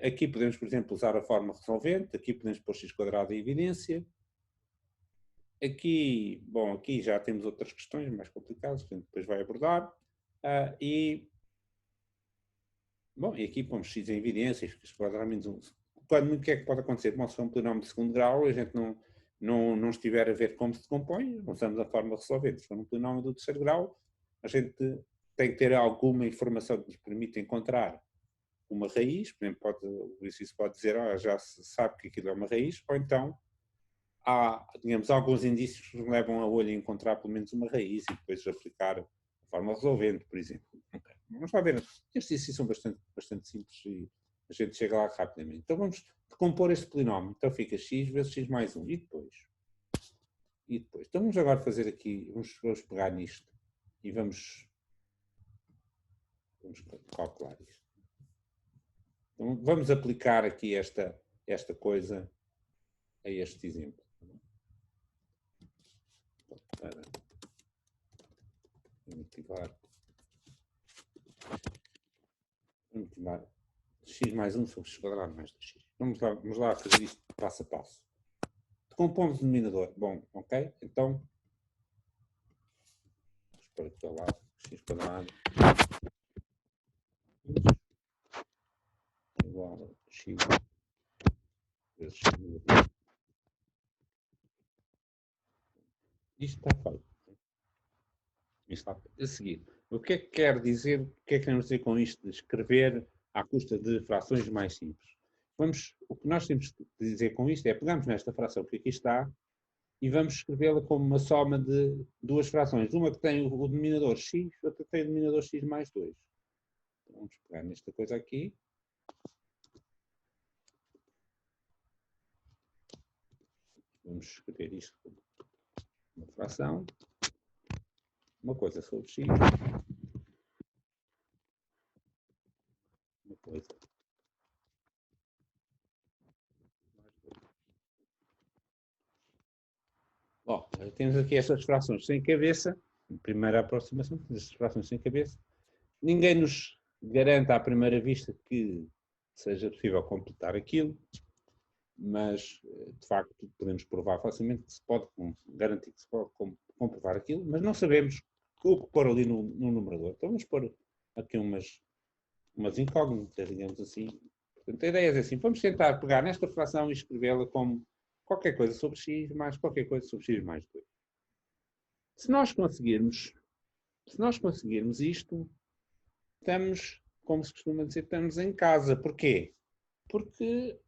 aqui podemos, por exemplo, usar a forma resolvente, aqui podemos pôr x quadrado em evidência, aqui, bom, aqui já temos outras questões mais complicadas, que a gente depois vai abordar, e aqui pomos x em evidência, x quadrado menos 1. O que é que pode acontecer? Bom, se for um polinómio de segundo grau, a gente não estiver a ver como se decompõe, usamos a forma resolvente. Se for um polinómio do terceiro grau, a gente tem que ter alguma informação que nos permita encontrar uma raiz, por exemplo, isso pode dizer, já se sabe que aquilo é uma raiz, ou então há, digamos, alguns indícios que nos levam a olho a encontrar pelo menos uma raiz e depois aplicar a forma resolvente, por exemplo. Okay. Vamos lá ver. Estes exercícios são bastante simples e a gente chega lá rapidamente. Então vamos decompor este polinómio. Então fica x vezes x mais 1. E depois? Então vamos agora fazer aqui, vamos pegar nisto e vamos calcular isto. Então vamos aplicar aqui esta coisa a este exemplo. Para motivar x mais 1 sobre x quadrado mais 2x. Vamos lá fazer isto passo a passo. Decompomos o denominador. Bom, ok? Então, vamos pôr aqui ao lado x quadrado igual a x vezes x. Isto está feito. Isto está a seguir. O que é que quer dizer? O que é que queremos dizer com isto de escrever à custa de frações mais simples? O que nós temos de dizer com isto é, pegamos nesta fração que aqui está e vamos escrevê-la como uma soma de duas frações. Uma que tem o denominador x, outra que tem o denominador x mais 2. Então, vamos pegar nesta coisa aqui. Vamos escrever isto como uma fração. Uma coisa sobre x. Uma coisa. Bom, temos aqui estas frações sem cabeça. Primeira aproximação, temos estas frações sem cabeça. Ninguém nos garante à primeira vista que seja possível completar aquilo, mas de facto podemos provar facilmente que se pode garantir que se pode comprovar aquilo, mas não sabemos o que pôr ali no numerador. Então vamos pôr aqui umas umas incógnitas, digamos assim. Portanto, a ideia é assim, vamos tentar pegar nesta fração e escrevê-la como qualquer coisa sobre x mais qualquer coisa sobre x mais 2. Se nós conseguirmos isto, estamos, como se costuma dizer, estamos em casa. Porquê? Porque,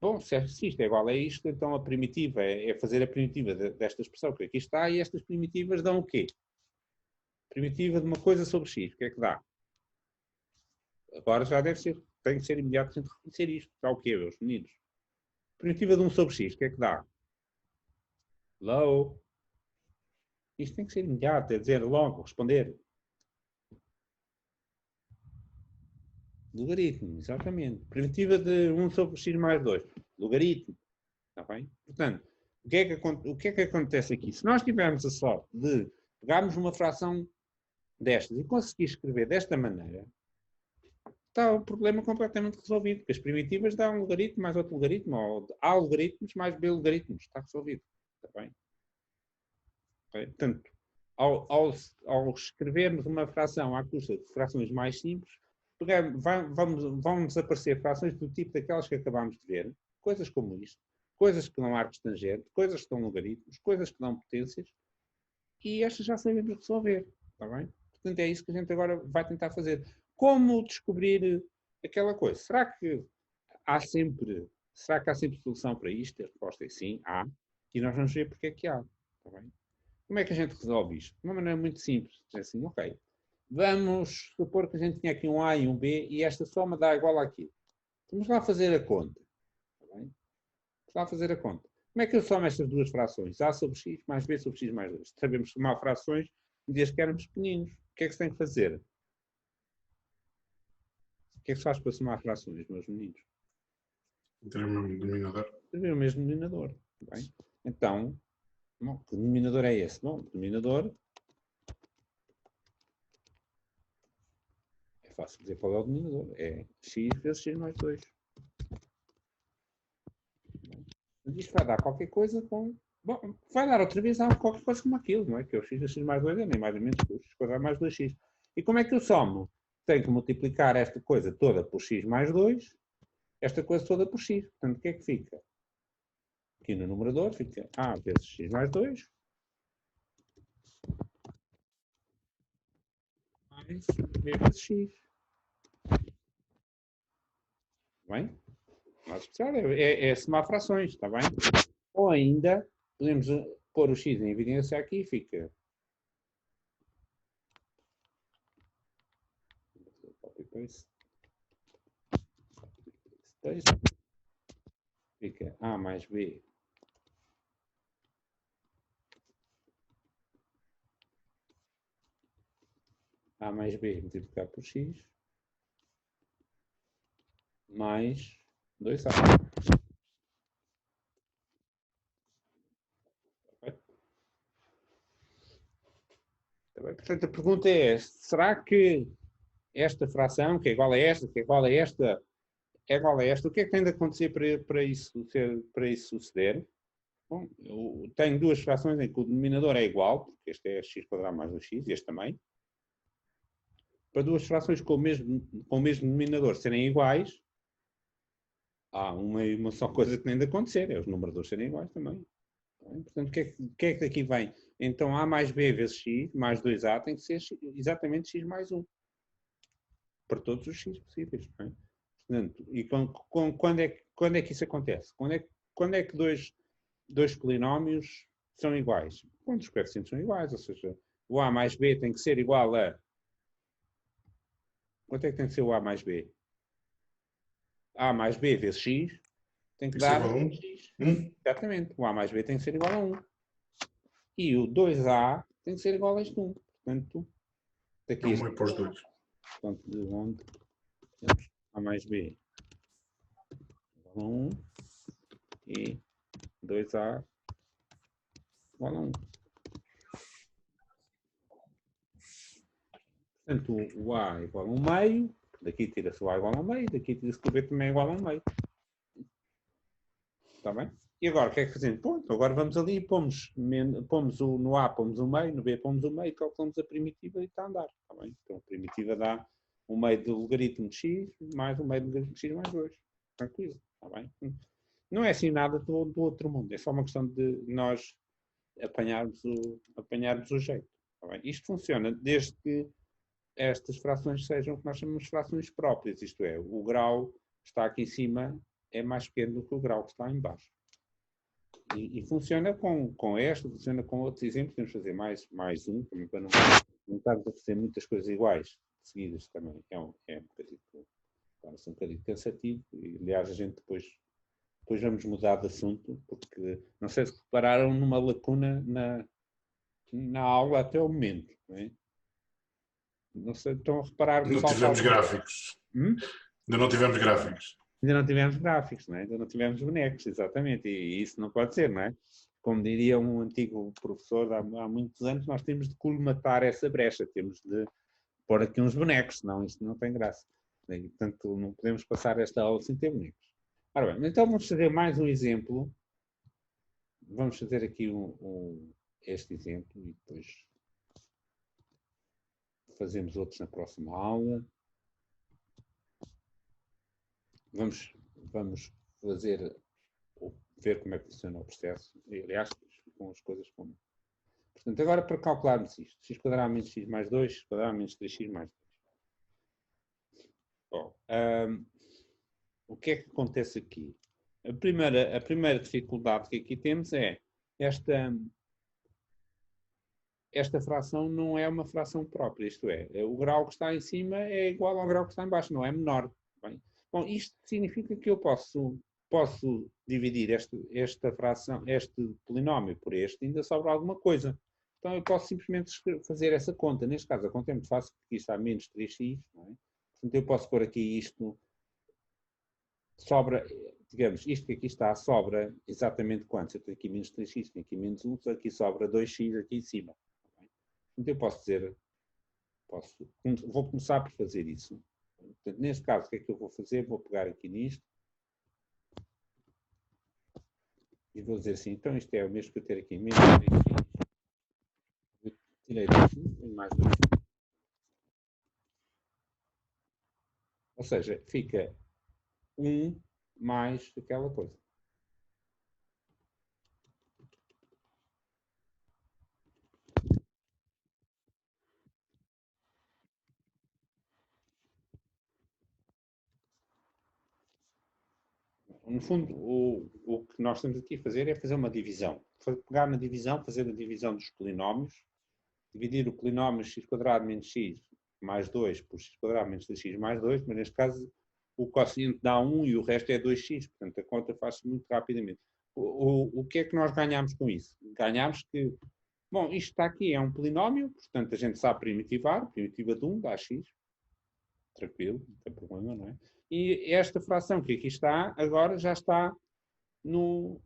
bom, se isto é igual a isto, então a primitiva é fazer a primitiva desta expressão que aqui está, e estas primitivas dão o quê? Primitiva de uma coisa sobre x, o que é que dá? Agora já deve ser, tem que ser imediato a gente reconhecer isto. Dá o quê, meus meninos? Primitiva de 1 sobre x, o que é que dá? Hello? Isto tem que ser imediato, é dizer logo, responder. Logaritmo, exatamente. Primitiva de 1 sobre x mais 2. Logaritmo. Está bem? Portanto, o que é que acontece aqui? Se nós tivermos a sorte de pegarmos uma fração destas e conseguir escrever desta maneira, está o problema completamente resolvido. Porque as primitivas dão um logaritmo mais outro logaritmo, ou A logaritmos mais B logaritmos. Está resolvido. Está bem? Okay? Portanto, ao escrevermos uma fração à custa de frações mais simples, vão desaparecer frações do tipo daquelas que acabámos de ver, coisas como isto, coisas que dão arcos tangentes, coisas que dão logaritmos, coisas que dão potências, e estas já sabemos resolver, está bem? Portanto, é isso que a gente agora vai tentar fazer. Como descobrir aquela coisa? Será que há sempre solução para isto? A resposta é sim, há, e nós vamos ver porque é que há, está bem? Como é que a gente resolve isto? De uma maneira muito simples. Dizer assim, ok, vamos supor que a gente tinha aqui um A e um B e esta soma dá igual àquilo. Vamos lá fazer a conta. Está bem? Vamos lá fazer a conta. Como é que eu somo estas duas frações? A sobre x mais B sobre x mais 2. Sabemos somar frações desde que éramos pequeninos. O que é que se tem que fazer? O que é que se faz para somar frações, meus meninos? Ter o mesmo denominador. Ter o mesmo denominador. Tá bem? Então, bom, que denominador é esse? Bom, o denominador é fácil dizer qual é o denominador. É x vezes x mais 2. Isto vai dar qualquer coisa com... Bom, vai dar outra vez qualquer coisa como aquilo, não é? Que é o x vezes x mais 2 é nem mais nem menos que o x quadrado mais 2x. E como é que eu somo? Tenho que multiplicar esta coisa toda por x mais 2, esta coisa toda por x. Portanto, o que é que fica? Aqui no numerador fica a vezes x mais 2 mais b vezes x. Está bem? Mais especial é somar frações, está bem? Ou ainda, podemos pôr o x em evidência aqui e fica... Fica a mais b a mais b multiplicado por x mais 2a. Portanto, a pergunta é, será que esta fração, que é igual a esta, que é igual a esta, é igual a esta, o que é que tem de acontecer para isso suceder? Bom, eu tenho duas frações em que o denominador é igual, porque este é x quadrado mais 2x, este também. Para duas frações com o mesmo denominador serem iguais, há uma só coisa que tem de acontecer, é os numeradores serem iguais também. Portanto, o que é que daqui vem? Então, A mais B vezes x, mais 2A, tem que ser exatamente x mais 1. Para todos os x possíveis. Não é? Portanto, e quando é que isso acontece? Quando é que dois polinómios são iguais? Quando os coeficientes são iguais, ou seja, o A mais B tem que ser igual a... Quanto é que tem que ser o A mais B? A mais B vezes x tem que dar igual a 1. x. Exatamente. O A mais B tem que ser igual a 1. E o 2A tem que ser igual a este 1. Portanto, daqui é para os dois. Portanto, de onde temos A mais B igual a 1 e 2A igual a 1. Portanto, o A igual a 1 meio, daqui tira-se o A igual a 1 meio, daqui tira-se o B também igual a 1 meio. Está bem? E agora, o que é que fazemos? Pronto, agora vamos ali, pomos no A pomos 1 meio, no B pomos 1 meio, calculamos a primitiva e está a andar. Está bem? Então, a primitiva dá o meio do logaritmo de x mais o meio do logaritmo de x mais 2. Tranquilo, está bem? Não é assim nada do outro mundo, é só uma questão de nós apanharmos o jeito. Está bem? Isto funciona desde que estas frações sejam o que nós chamamos de frações próprias, isto é, o grau que está aqui em cima é mais pequeno do que o grau que está em baixo. E funciona com esta, funciona com outros exemplos, podemos fazer mais um, também para não estarmos a fazer muitas coisas iguais, seguidas também, é um bocadinho cansativo, e aliás a gente depois vamos mudar de assunto, porque não sei se repararam numa lacuna na aula até o momento, não é? Não sei, estão a reparar que Não tivemos gráficos. Ainda não tivemos gráficos. Ainda não tivemos gráficos, não é? Ainda não tivemos bonecos, exatamente, e isso não pode ser, não é? Como diria um antigo professor há muitos anos, nós temos de colmatar essa brecha, temos de pôr aqui uns bonecos, senão isto não tem graça. E, portanto, não podemos passar esta aula sem ter bonecos. Ora bem, então vamos fazer mais um exemplo. Vamos fazer aqui este exemplo e depois fazemos outros na próxima aula. Vamos ver como é que funciona o processo. E, aliás, com as coisas como... Portanto, agora para calcularmos isto, x² menos x mais 2, x² menos 3x mais 2. Bom, o que é que acontece aqui? A primeira dificuldade que aqui temos é esta fração não é uma fração própria, isto é, o grau que está em cima é igual ao grau que está em baixo, não é menor. Bem, bom, isto significa que eu posso dividir esta fração, este polinómio por este e ainda sobra alguma coisa. Então eu posso simplesmente fazer essa conta. Neste caso a conta é muito fácil porque aqui está menos 3x, não é? Portanto eu posso pôr aqui isto, sobra, digamos, isto que aqui está sobra exatamente quanto? Eu tenho aqui menos 3x, tenho aqui menos 1, aqui sobra 2x aqui em cima. Então eu posso dizer, vou começar por fazer isso. Portanto, neste caso, o que é que eu vou fazer? Vou pegar aqui nisto e vou dizer assim, então isto é o mesmo que eu ter aqui menos 3x. Eu tirei 2x, tenho mais 2x. Ou seja, fica 1 mais aquela coisa. No fundo, o que nós estamos aqui a fazer é fazer uma divisão. Pegar na divisão, fazer a divisão dos polinómios, dividir o polinómio x² menos x mais 2 por x² menos 2x mais 2, mas neste caso o quociente dá 1 e o resto é 2x, portanto a conta faz-se muito rapidamente. O que é que nós ganhamos com isso? Ganhamos que, bom, isto está aqui, é um polinómio, portanto a gente sabe primitivar, primitiva de 1 dá x, tranquilo, não tem problema, não é? E esta fração que aqui está, agora já está no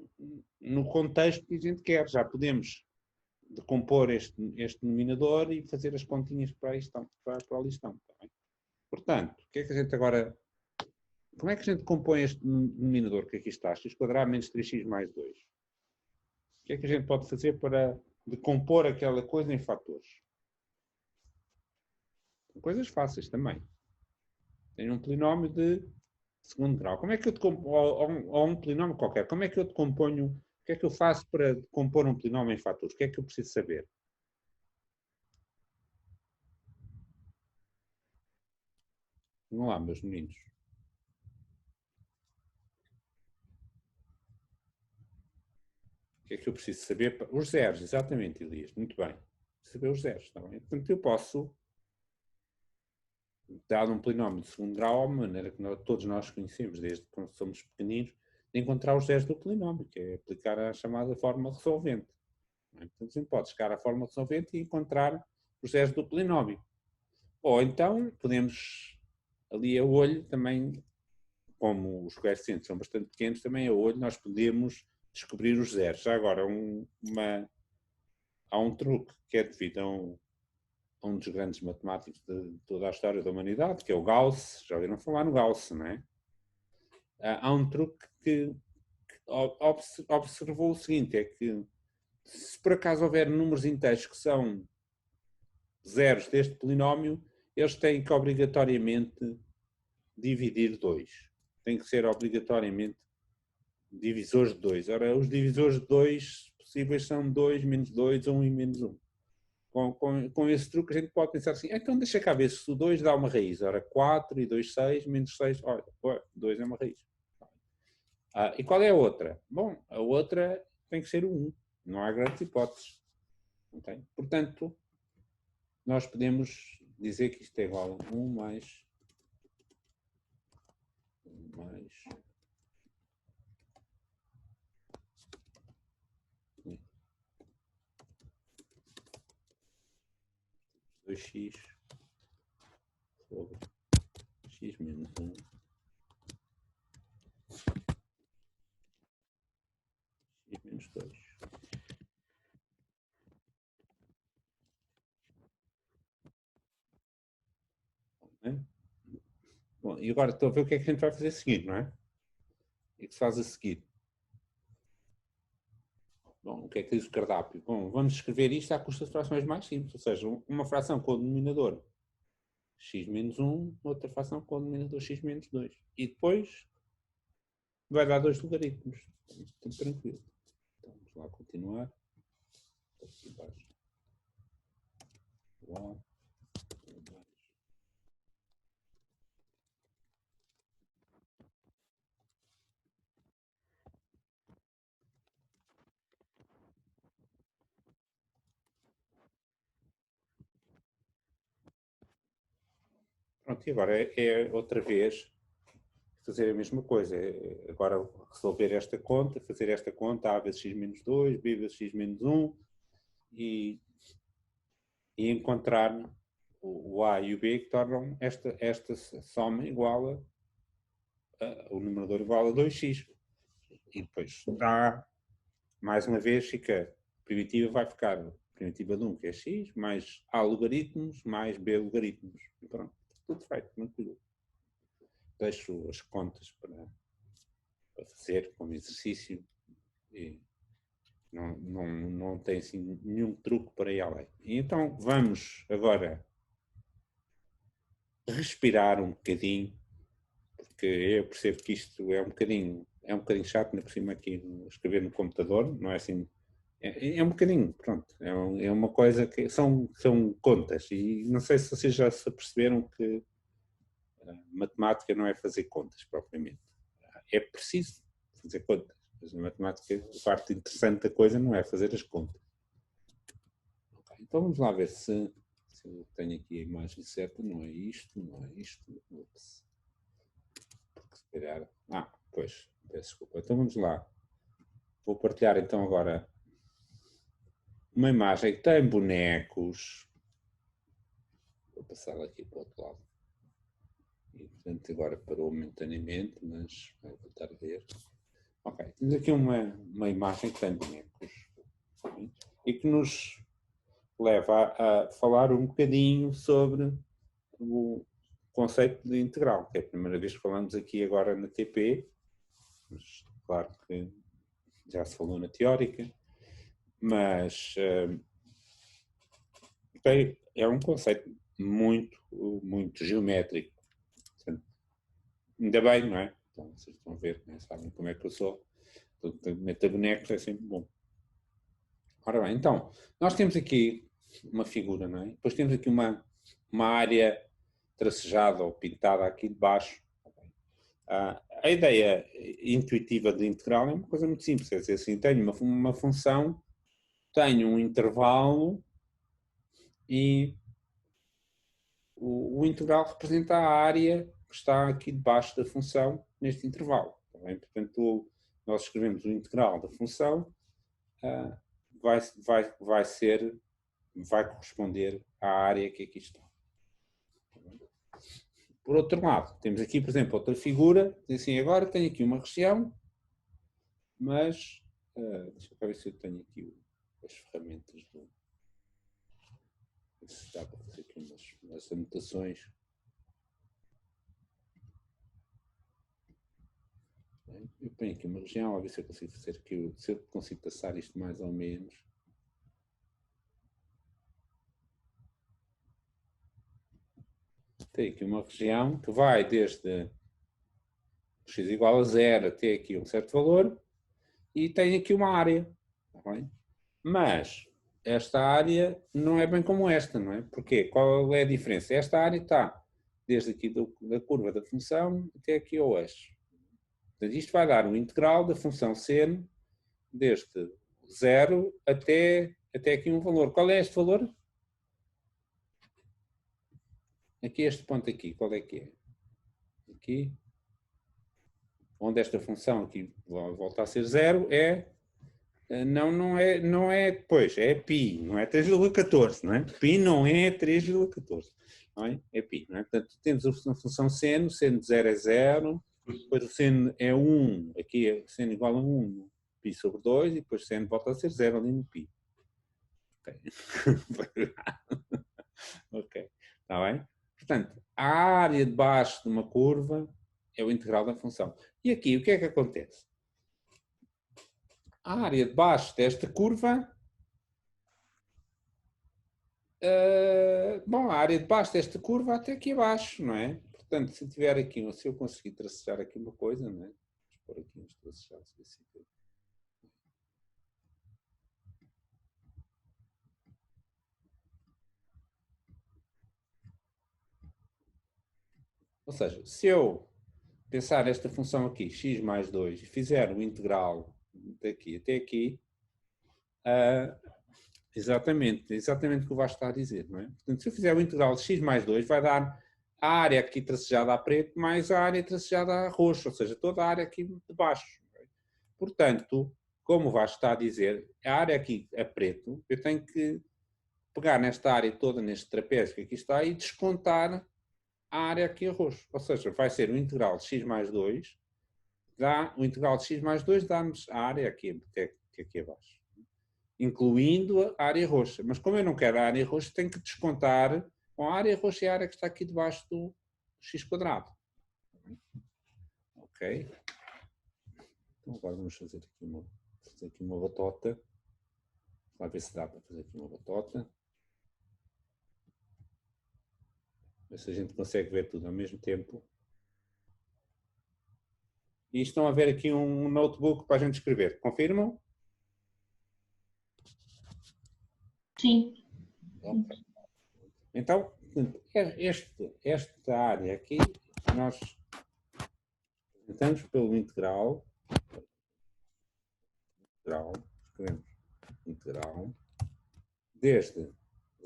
contexto que a gente quer. Já podemos decompor este denominador e fazer as continhas para ali estão. Tá bem? Portanto, o que é que a gente agora... Como é que a gente compõe este denominador que aqui está? x² menos 3x mais 2. O que é que a gente pode fazer para decompor aquela coisa em fatores? Coisas fáceis também. Tenho um polinómio de segundo grau. Como é que eu ou um polinómio qualquer, como é que eu decomponho, o que é que eu faço para decompor um polinómio em fatores? O que é que eu preciso saber? Vamos lá, meus meninos. O que é que eu preciso saber? Os zeros, exatamente, Elias. Muito bem. Saber os zeros, está bem? Portanto, eu posso, dado um polinómio de segundo grau, de maneira que todos nós conhecemos, desde quando somos pequeninos, de encontrar os zeros do polinómio, que é aplicar a chamada fórmula resolvente. Portanto, a gente pode chegar à fórmula resolvente e encontrar os zeros do polinómio. Ou então, podemos, ali a olho, também, como os coeficientes são bastante pequenos, também a olho nós podemos descobrir os zeros. Já agora, há um truque que é devido a um dos grandes matemáticos de toda a história da humanidade, que é o Gauss. Já ouviram falar no Gauss, não é? Há um truque que observou o seguinte, é que se por acaso houver números inteiros que são zeros deste polinómio, eles têm que obrigatoriamente dividir 2. Tem que ser obrigatoriamente divisores de 2. Ora, os divisores de 2 possíveis são 2 menos 2, 1 e menos 1. Com esse truque a gente pode pensar assim, então deixa cá ver se o 2 dá uma raiz. Ora, 4 e 2, 6, menos 6, olha, 2 é uma raiz. E qual é a outra? Bom, a outra tem que ser o 1. Não há grandes hipóteses. Okay? Portanto, nós podemos dizer que isto é igual a 1 mais 2x sobre x menos 1 x menos 2. Bom, e agora estou a ver o que é que a gente vai fazer a seguir, não é? O que se faz a seguir? Bom, o que é que diz o cardápio? Bom, vamos escrever isto à custa de frações mais simples, ou seja, uma fração com o denominador x menos 1, outra fração com o denominador x menos 2. E depois vai dar 2 logaritmos. Tudo tranquilo. Então, vamos lá continuar. Aqui embaixo. Igual. Pronto, e agora é outra vez fazer a mesma coisa. Agora resolver esta conta, fazer esta conta A vezes x menos 2, B vezes x menos 1 e encontrar o A e o B que tornam esta soma igual o numerador igual a 2x. E depois dá, mais uma vez, fica, a primitiva vai ficar primitiva de 1, que é x, mais A logaritmos, mais B logaritmos. E pronto, tudo feito, tranquilo. Deixo as contas para fazer como exercício e não tem assim nenhum truque para ir além. E então vamos agora respirar um bocadinho, porque eu percebo que isto é um bocadinho chato, ainda por cima aqui escrever no computador, não é assim, é um bocadinho, pronto, é uma coisa que são contas e não sei se vocês já se aperceberam que matemática não é fazer contas propriamente, é preciso fazer contas, mas na matemática a parte interessante da coisa não é fazer as contas. Okay, então vamos lá ver se eu tenho aqui a imagem certa, não é isto, ups. Se calhar, pois, peço desculpa, então vamos lá, vou partilhar então agora uma imagem que tem bonecos, vou passar aqui para o outro lado. E, portanto, agora parou momentaneamente, mas vai voltar a ver. Ok, temos aqui uma imagem que tem bonecos e que nos leva a falar um bocadinho sobre o conceito de integral, que é a primeira vez que falamos aqui agora na TP, mas claro que já se falou na teórica, mas é um conceito muito geométrico. Portanto, ainda bem, não é? Então, vocês estão a ver, né? Sabem como é que eu sou. Meter bonecos é sempre bom. Ora bem, então, nós temos aqui uma figura, não é? Depois temos aqui uma área tracejada ou pintada aqui de baixo. A ideia intuitiva de integral é uma coisa muito simples. É dizer assim, tenho uma função, tenho um intervalo e o integral representa a área que está aqui debaixo da função neste intervalo. Também, portanto, nós escrevemos o integral da função, vai corresponder à área que aqui está. Por outro lado, temos aqui, por exemplo, outra figura, diz assim, agora tenho aqui uma região, mas, deixa eu ver se eu tenho aqui as ferramentas do... Se dá para fazer aqui umas anotações. Eu ponho aqui uma região, a ver se eu consigo fazer aqui, se eu consigo passar isto mais ou menos. tem aqui uma região que vai desde x igual a 0 até aqui um certo valor e tem aqui uma área. Tá bem? Mas esta área não é bem como esta, não é? Porquê? Qual é a diferença? Esta área está desde aqui da curva da função até aqui ao eixo. Portanto, isto vai dar um integral da função seno desde 0 até aqui um valor. Qual é este valor? Aqui este ponto aqui, qual é que é? Aqui, onde esta função aqui volta a ser 0, não é, pois, é π, não é 3,14, não é? Π não é 3,14, não é? É π, não é? Portanto, temos a função seno de 0 é 0, depois o seno é 1, aqui é seno igual a 1, π sobre 2, e depois o seno volta a ser 0 ali no π. Ok. Ok, está bem? Portanto, a área de baixo de uma curva é o integral da função. E aqui, o que é que acontece? A área de baixo desta curva, bom, a área de baixo desta curva até aqui abaixo, não é? Portanto, se tiver aqui, se eu conseguir tracejar aqui uma coisa, não é? Vamos pôr aqui uns tracejados assim. Ou seja, se eu pensar esta função aqui, x mais 2, e fizer o integral daqui até aqui, exatamente o que o Vasco está a dizer, não é? Portanto, se eu fizer o integral de x mais 2, vai dar a área aqui tracejada a preto mais a área tracejada a roxo, ou seja, toda a área aqui de baixo. Portanto, como o Vasco está a dizer, a área aqui a preto, eu tenho que pegar nesta área toda, neste trapézio que aqui está, e descontar a área aqui a roxo. Ou seja, vai ser o integral de x mais 2, o integral de x mais 2 dá-nos a área aqui, aqui abaixo, incluindo a área roxa. Mas como eu não quero a área roxa, tenho que descontar a área roxa é a área que está aqui debaixo do x quadrado. Ok? Então agora vamos fazer aqui uma batota. Vamos ver se dá para fazer aqui uma batota. Ver se a gente consegue ver tudo ao mesmo tempo. E estão a ver aqui um notebook para a gente escrever. Confirmam? Sim. Ok. Então, esta área aqui, nós entramos pelo integral, escrevemos integral, desde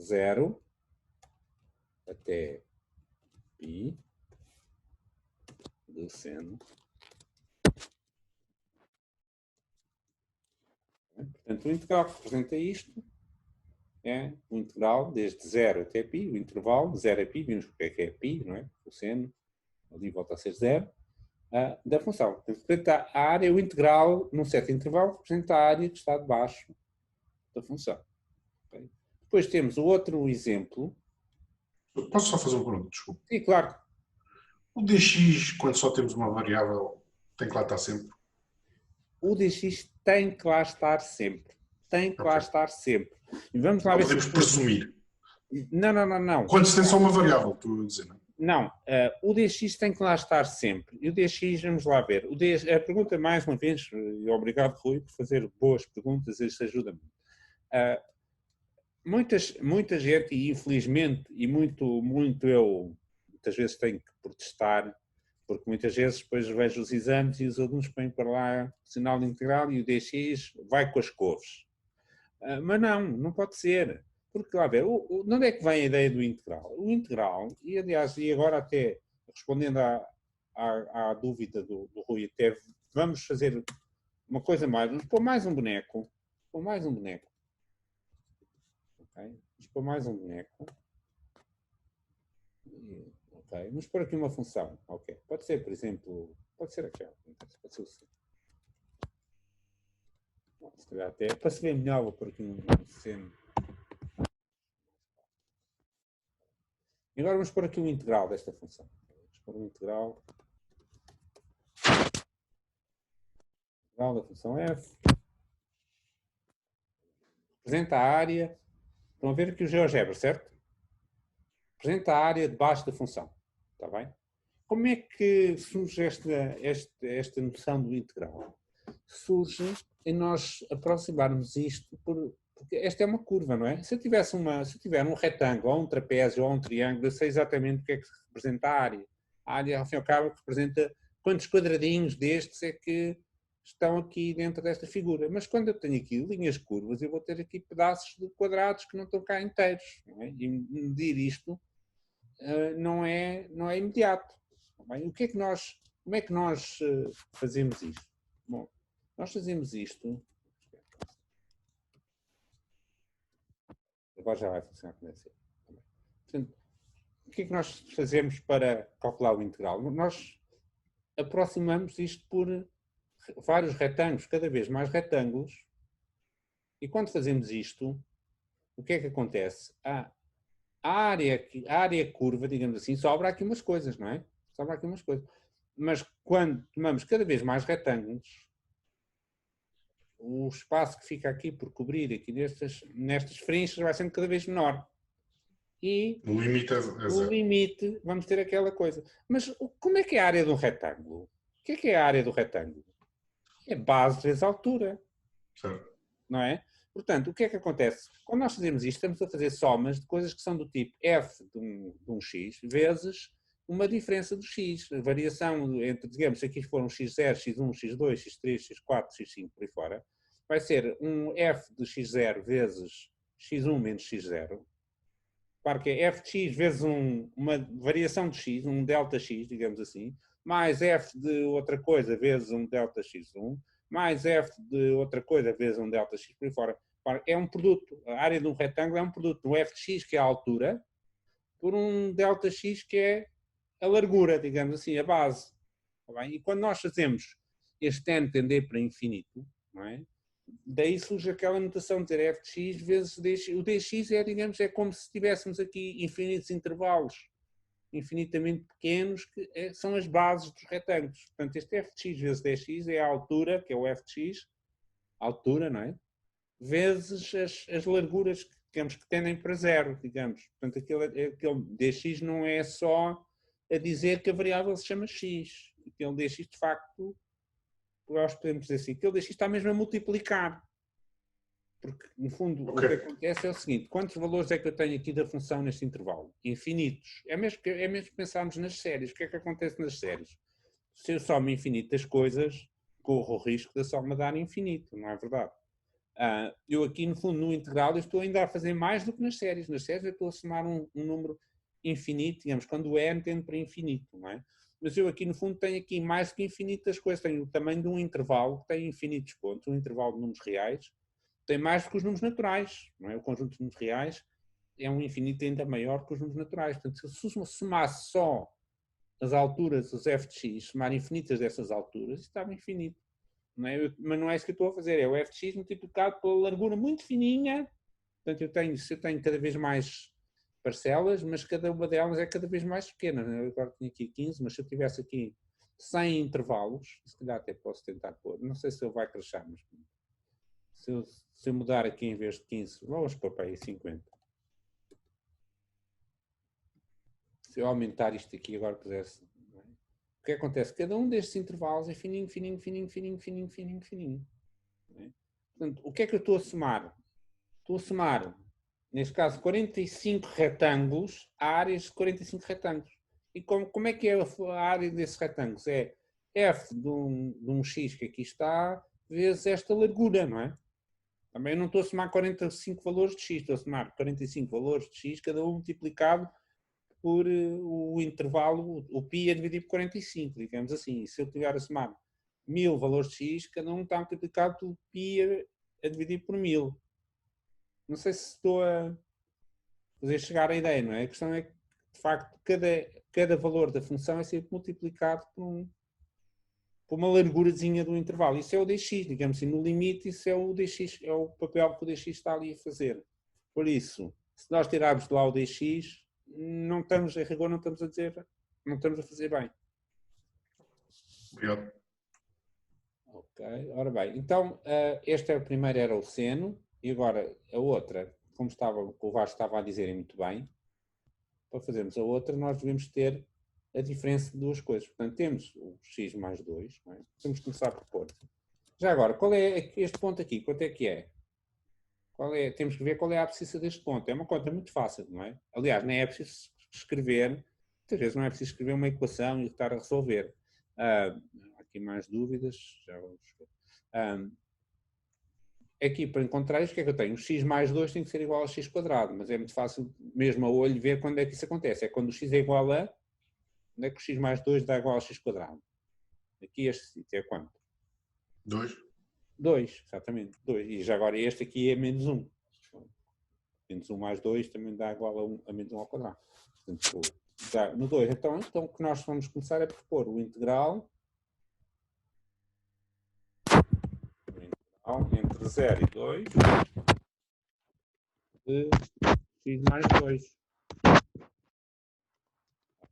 0 até π do seno. Portanto, o integral que representa isto é o integral desde 0 até π, o intervalo de 0 a π, vimos porque é π, não é? O seno, ali volta a ser 0, da função. Portanto, a área, o integral, num certo intervalo, representa a área que está debaixo da função. Okay? Depois temos o outro exemplo. Posso só fazer uma pergunta? Desculpa. Sim, claro. O dx, quando só temos uma variável, tem que lá estar sempre? O dx tem que lá estar sempre. Tem que lá estar sempre. E vamos lá ver podemos presumir. Não. Quando se tem só uma variável, estou a dizer, não? Não, o dx tem que lá estar sempre. E o dx, vamos lá ver. A pergunta, mais uma vez, e obrigado, Rui, por fazer boas perguntas, isso ajuda-me. Muita gente, e infelizmente, e muito eu, muitas vezes tenho que protestar, porque muitas vezes depois vejo os exames e os alunos põem para lá o sinal de integral e o dx vai com as couves. Mas não pode ser. Porque, lá ver, de onde é que vem a ideia do integral? O integral, e aliás, e agora até respondendo à dúvida do Rui, até vamos fazer uma coisa mais, vamos pôr mais um boneco. Okay? Vamos pôr mais um boneco. Okay. Vamos pôr aqui uma função. Okay. Pode ser, por exemplo, pode ser aquela. Pode ser o C. Se calhar até, para se ver melhor, vou pôr aqui um seno. E agora vamos pôr aqui o integral desta função. Vamos pôr o integral da função f. Representa a área. Estão a ver aqui o GeoGebra, certo? Representa a área debaixo da função. está bem? Como é que surge esta noção do integral? Surge em nós aproximarmos isto, porque esta é uma curva, não é? Se eu tiver um retângulo, ou um trapézio, ou um triângulo, eu sei exatamente o que é que representa a área. A área, ao fim e ao cabo, representa quantos quadradinhos destes é que estão aqui dentro desta figura. Mas quando eu tenho aqui linhas curvas, eu vou ter aqui pedaços de quadrados que não estão cá inteiros. Não é? E medir isto não é imediato. Bem, como é que nós fazemos isto? Bom, nós fazemos isto. Agora já vai funcionar como deve ser. Portanto, o que é que nós fazemos para calcular o integral? Nós aproximamos isto por vários retângulos, cada vez mais retângulos. E quando fazemos isto, o que é que acontece? A área curva, digamos assim, sobra aqui umas coisas, não é? Sobra aqui umas coisas. Mas quando tomamos cada vez mais retângulos, o espaço que fica aqui por cobrir aqui nestas frentes vai sendo cada vez menor. E O limite é no zero. limite vamos ter aquela coisa. Mas como é que é a área de um retângulo? O que é a área do retângulo? É base vezes altura, Certo. não é? Portanto, o que é que acontece? Quando nós fazemos isto, estamos a fazer somas de coisas que são do tipo f de um x vezes uma diferença do x. A variação entre, digamos, se aqui for um x0, x1, x2, x3, x4, x5, por aí fora, vai ser um f de x0 vezes x1 menos x0. Claro que é f de x vezes uma variação de x, um delta x, digamos assim, mais f de outra coisa vezes um delta x1, mais f de outra coisa vezes um delta x por aí fora. É um produto. A área de um retângulo é um produto do f de x, que é a altura, por um delta x, que é a largura, digamos assim, a base. Tá bem? E quando nós fazemos este n tender para infinito, não é? Daí surge aquela notação de ter f de x vezes dx. O dx é, digamos, é como se tivéssemos aqui infinitos intervalos infinitamente pequenos, que são as bases dos retângulos. Portanto, este f de x vezes dx é a altura, que é o f de x, a altura, não é? Vezes as larguras, digamos, que tendem para zero, digamos. Portanto, aquele dx não é só a dizer que a variável se chama x. Aquele dx, de facto, nós podemos dizer assim, aquele dx está mesmo a multiplicar. Porque, no fundo, o que acontece é o seguinte: quantos valores é que eu tenho aqui da função neste intervalo? Infinitos. É mesmo pensarmos nas séries. O que é que acontece nas séries? Se eu somo infinitas coisas, corro o risco da soma dar infinito, não é verdade? Eu aqui, no fundo, no integral, eu estou ainda a fazer mais do que nas séries. Nas séries eu estou a somar um número infinito, digamos, quando o n tende para infinito, não é? Mas eu aqui, no fundo, tenho aqui mais do que infinitas coisas. Tenho o tamanho de um intervalo que tem infinitos pontos, um intervalo de números reais, tem mais do que os números naturais, não é? O conjunto de números reais é um infinito ainda maior que os números naturais. Portanto, se eu somasse só as alturas, os f de x, somar infinitas dessas alturas, isso estava infinito. Não é? Mas não é isso que eu estou a fazer, é o f de x multiplicado pela largura muito fininha. Portanto, eu tenho cada vez mais parcelas, mas cada uma delas é cada vez mais pequena. Eu agora tenho aqui 15, mas se eu tivesse aqui 100 intervalos, se calhar até posso tentar pôr, não sei se ele vai crescer, mas se eu mudar aqui em vez de 15, vamos pôr para aí 50. Se eu aumentar isto aqui agora pusesse, não é? O que acontece? Cada um destes intervalos é fininho, fininho, fininho, fininho, fininho, fininho, fininho. Não é? Portanto, o que é que eu estou a somar? Estou a somar, neste caso, 45 retângulos a áreas de 45 retângulos. E como é que é a área desses retângulos? É f de um x que aqui está, vezes esta largura, não é? Também não estou a somar 45 valores de x, estou a somar 45 valores de x, cada um multiplicado por o intervalo, o π a dividir por 45, digamos assim. E se eu estiver a somar 1000 valores de x, cada um está multiplicado pelo π a dividir por 1000. Não sei se estou a fazer chegar a ideia, não é? A questão é que, de facto, cada valor da função é sempre multiplicado por uma largurazinha do intervalo. Isso é o dx, digamos assim, no limite, isso é o dx, é o papel que o dx está ali a fazer. Por isso, se nós tirarmos de lá o dx, não estamos, em rigor, não estamos a fazer bem. Obrigado. Ok, ora bem, então esta primeira era o seno, e agora a outra, como o Vasco estava a dizer muito bem, para fazermos a outra nós devemos ter a diferença de duas coisas. Portanto, temos o x mais 2, não é? Temos que começar por pôr. Já agora, qual é este ponto aqui? Quanto é que é? Temos que ver qual é a abscissa deste ponto. É uma conta muito fácil, não é? Aliás, nem é preciso escrever, muitas vezes não é preciso escrever uma equação e estar a resolver. Há aqui mais dúvidas, já vamos ver. Aqui, para encontrar isto, o que é que eu tenho? O x mais 2 tem que ser igual a x quadrado, mas é muito fácil, mesmo a olho, ver quando é que isso acontece. É quando o x é igual a... Onde é que o x mais 2 dá igual a x quadrado? Aqui este sítio é quanto? 2. 2, exatamente. 2. E já agora este aqui é menos 1. Menos 1 mais 2 também dá igual a menos 1 ao quadrado. Portanto, dá no 2. Então, o que nós vamos começar é por pôr o integral entre 0 e 2 de x mais 2.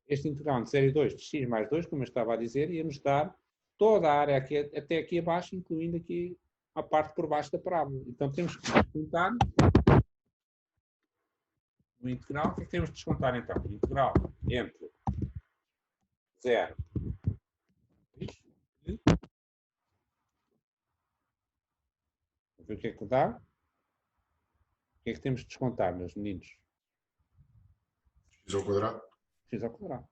Este integral entre 0 e 2 de x mais 2, como eu estava a dizer, ia nos dar toda a área aqui, até aqui abaixo, incluindo aqui a parte por baixo da parábola. Então temos que descontar o integral. O que é que temos de descontar então? O integral entre 0 e 2. Vamos ver o que é que dá. O que é que temos de descontar, meus meninos? X ao quadrado. X ao quadrado.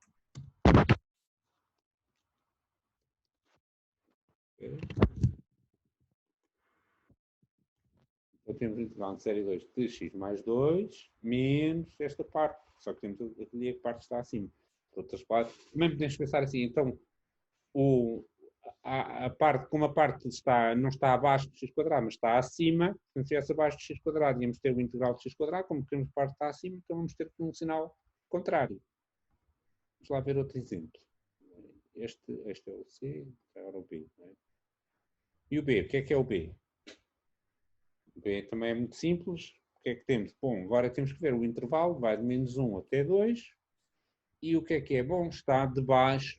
Então temos o integral de 0 e 2 de x mais 2 menos esta parte. Só que temos ali a parte que está acima. Por outras partes, também podemos pensar assim, então a parte, como a parte não está abaixo de x quadrado, mas está acima, se estivesse abaixo de x quadrado, íamos ter o integral de x quadrado, como temos a parte que está acima, então vamos ter um sinal contrário. Vamos lá ver outro exemplo. Este é o C, agora o B. Não é? E o B, o que é o B? O B também é muito simples. O que é que temos? Bom, agora temos que ver o intervalo, vai de menos 1 até 2. E o que é bom? Está debaixo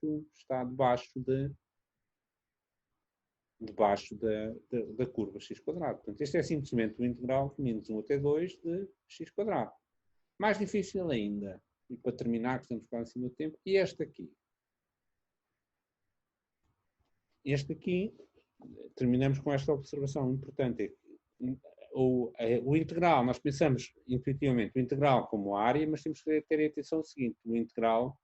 da curva x quadrado. Portanto, este é simplesmente o integral de menos 1 até 2 de x quadrado. Mais difícil ainda, e para terminar, que estamos quase acima do tempo, e este aqui. Este aqui, terminamos com esta observação importante. O integral, nós pensamos intuitivamente o integral como área, mas temos que ter atenção ao seguinte, o integral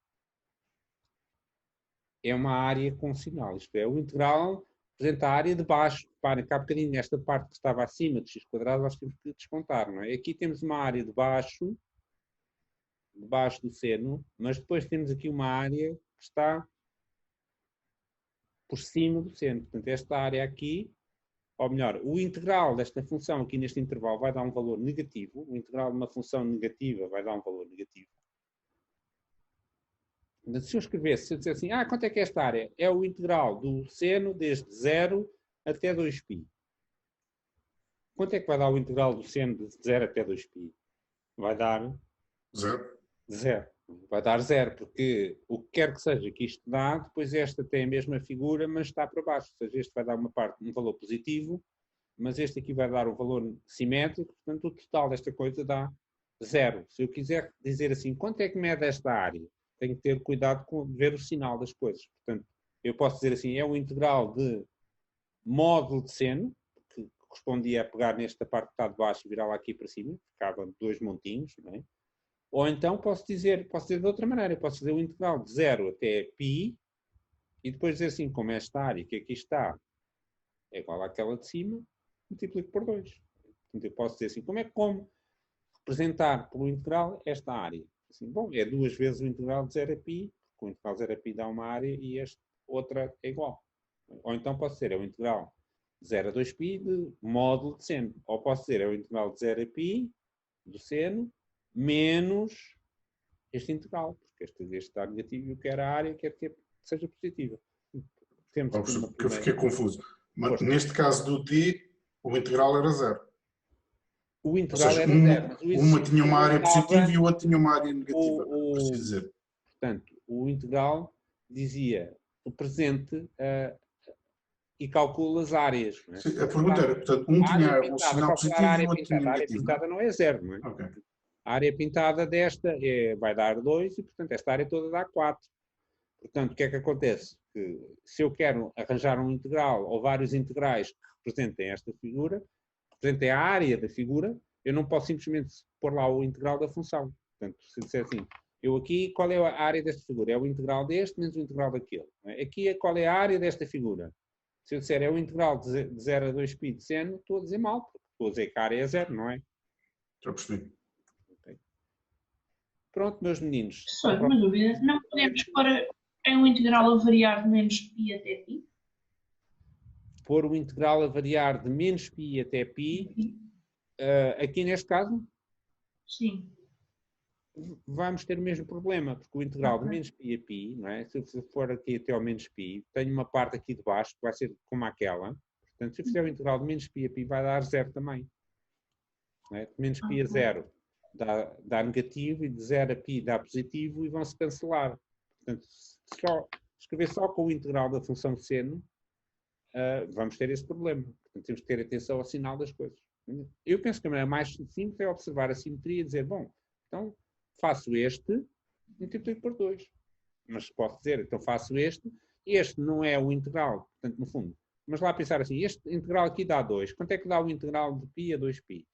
é uma área com sinal, isto é, o integral representa a área de baixo. Reparem que há bocadinho nesta parte que estava acima de x quadrado, nós temos que descontar, não é? Aqui temos uma área de baixo do seno, mas depois temos aqui uma área que está por cima do seno. Portanto, esta área aqui, ou melhor, o integral desta função aqui neste intervalo vai dar um valor negativo. O integral de uma função negativa vai dar um valor negativo. Se eu escrevesse, se eu dissesse assim, quanto é que é esta área? É o integral do seno desde 0 até 2π. Quanto é que vai dar o integral do seno de 0 até 2π? Vai dar 0. 0. Vai dar 0, porque o que quer que seja que isto dá, depois esta tem a mesma figura, mas está para baixo. Ou seja, este vai dar um valor positivo, mas este aqui vai dar um valor simétrico, portanto o total desta coisa dá 0. Se eu quiser dizer assim, quanto é que mede esta área? Tenho que ter cuidado com ver o sinal das coisas. Portanto, eu posso dizer assim, é o integral de módulo de seno, que correspondia a pegar nesta parte que está de baixo e virar lá aqui para cima, ficavam 2 montinhos, não é? Ou então posso dizer de outra maneira, eu posso dizer o integral de 0 até π, e depois dizer assim, como esta área que aqui está é igual àquela de cima, multiplico por 2. Portanto, eu posso dizer assim, como representar pelo integral esta área? Assim, bom, é 2 vezes o integral de 0 a π, porque o integral de 0 a π dá uma área e esta outra é igual. Ou então posso dizer, é o integral de 0 a 2π de módulo de seno. Ou posso dizer, é o integral de 0 a π do seno menos este integral, porque este está negativo e eu quero a área, quero que seja positiva. Eu fiquei confuso. Mas neste caso do t, o integral era 0. O integral seja, era 0. Mas uma tinha uma área positiva e o outro tinha uma área negativa. Preciso dizer. Portanto, o integral dizia, represente e calcula as áreas. Não é? Sim, a pergunta era, portanto, um tinha um sinal positivo e o outro tinha negativo. A área negativo. pintada não é 0, não é? Okay. A área pintada desta vai dar 2 e, portanto, esta área toda dá 4. Portanto, o que é que acontece? Que se eu quero arranjar um integral ou vários integrais que representem esta figura, representem a área da figura, eu não posso simplesmente pôr lá o integral da função. Portanto, se eu disser assim, eu aqui, qual é a área desta figura? É o integral deste menos o integral daquele. Aqui, qual é a área desta figura? Se eu disser é o integral de 0 a 2π de seno, estou a dizer mal, porque estou a dizer que a área é zero, não é? Já percebi. Okay. Pronto, meus meninos. Professor, uma dúvida. Não podemos pôr um integral a variar de menos π até π? Pôr o integral a variar de menos π até π, aqui neste caso, Sim. vamos ter o mesmo problema, porque o integral de menos π a π, não é? Se eu for aqui até ao menos π, tenho uma parte aqui de baixo que vai ser como aquela. Portanto, se eu fizer o integral de menos π a π, vai dar zero também. Não é? De menos π a zero dá negativo e de 0 a π dá positivo e vão se cancelar. Portanto, escrever só com o integral da função seno, vamos ter esse problema. Portanto, temos que ter atenção ao sinal das coisas. Eu penso que a maneira mais simples é observar a simetria e dizer, bom, então faço este, multiplico por 2. Mas posso dizer, então faço este não é o integral, portanto, no fundo. Mas lá pensar assim, este integral aqui dá 2. Quanto é que dá o integral de π a 2π?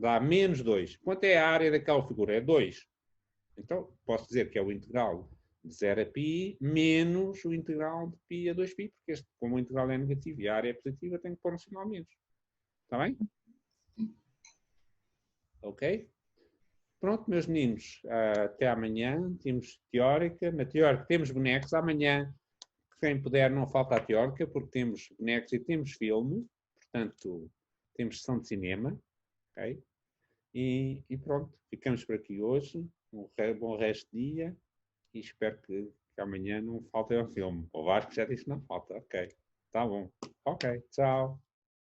Dá menos 2. Quanto é a área daquela figura? É 2. Então, posso dizer que é o integral de 0 a π menos o integral de π a 2π, porque como o integral é negativo e a área é positiva, tenho que pôr um sinal menos. Está bem? Ok? Pronto, meus meninos. Até amanhã. Temos teórica. Na teórica temos bonecos. Amanhã, quem puder, não falta a teórica, porque temos bonecos e temos filme. Portanto, temos sessão de cinema. Ok? E pronto, ficamos por aqui hoje. Um bom resto de dia e espero que amanhã não falte ao filme. O Vasco já disse que não falta. Ok, tá bom. Ok, tchau.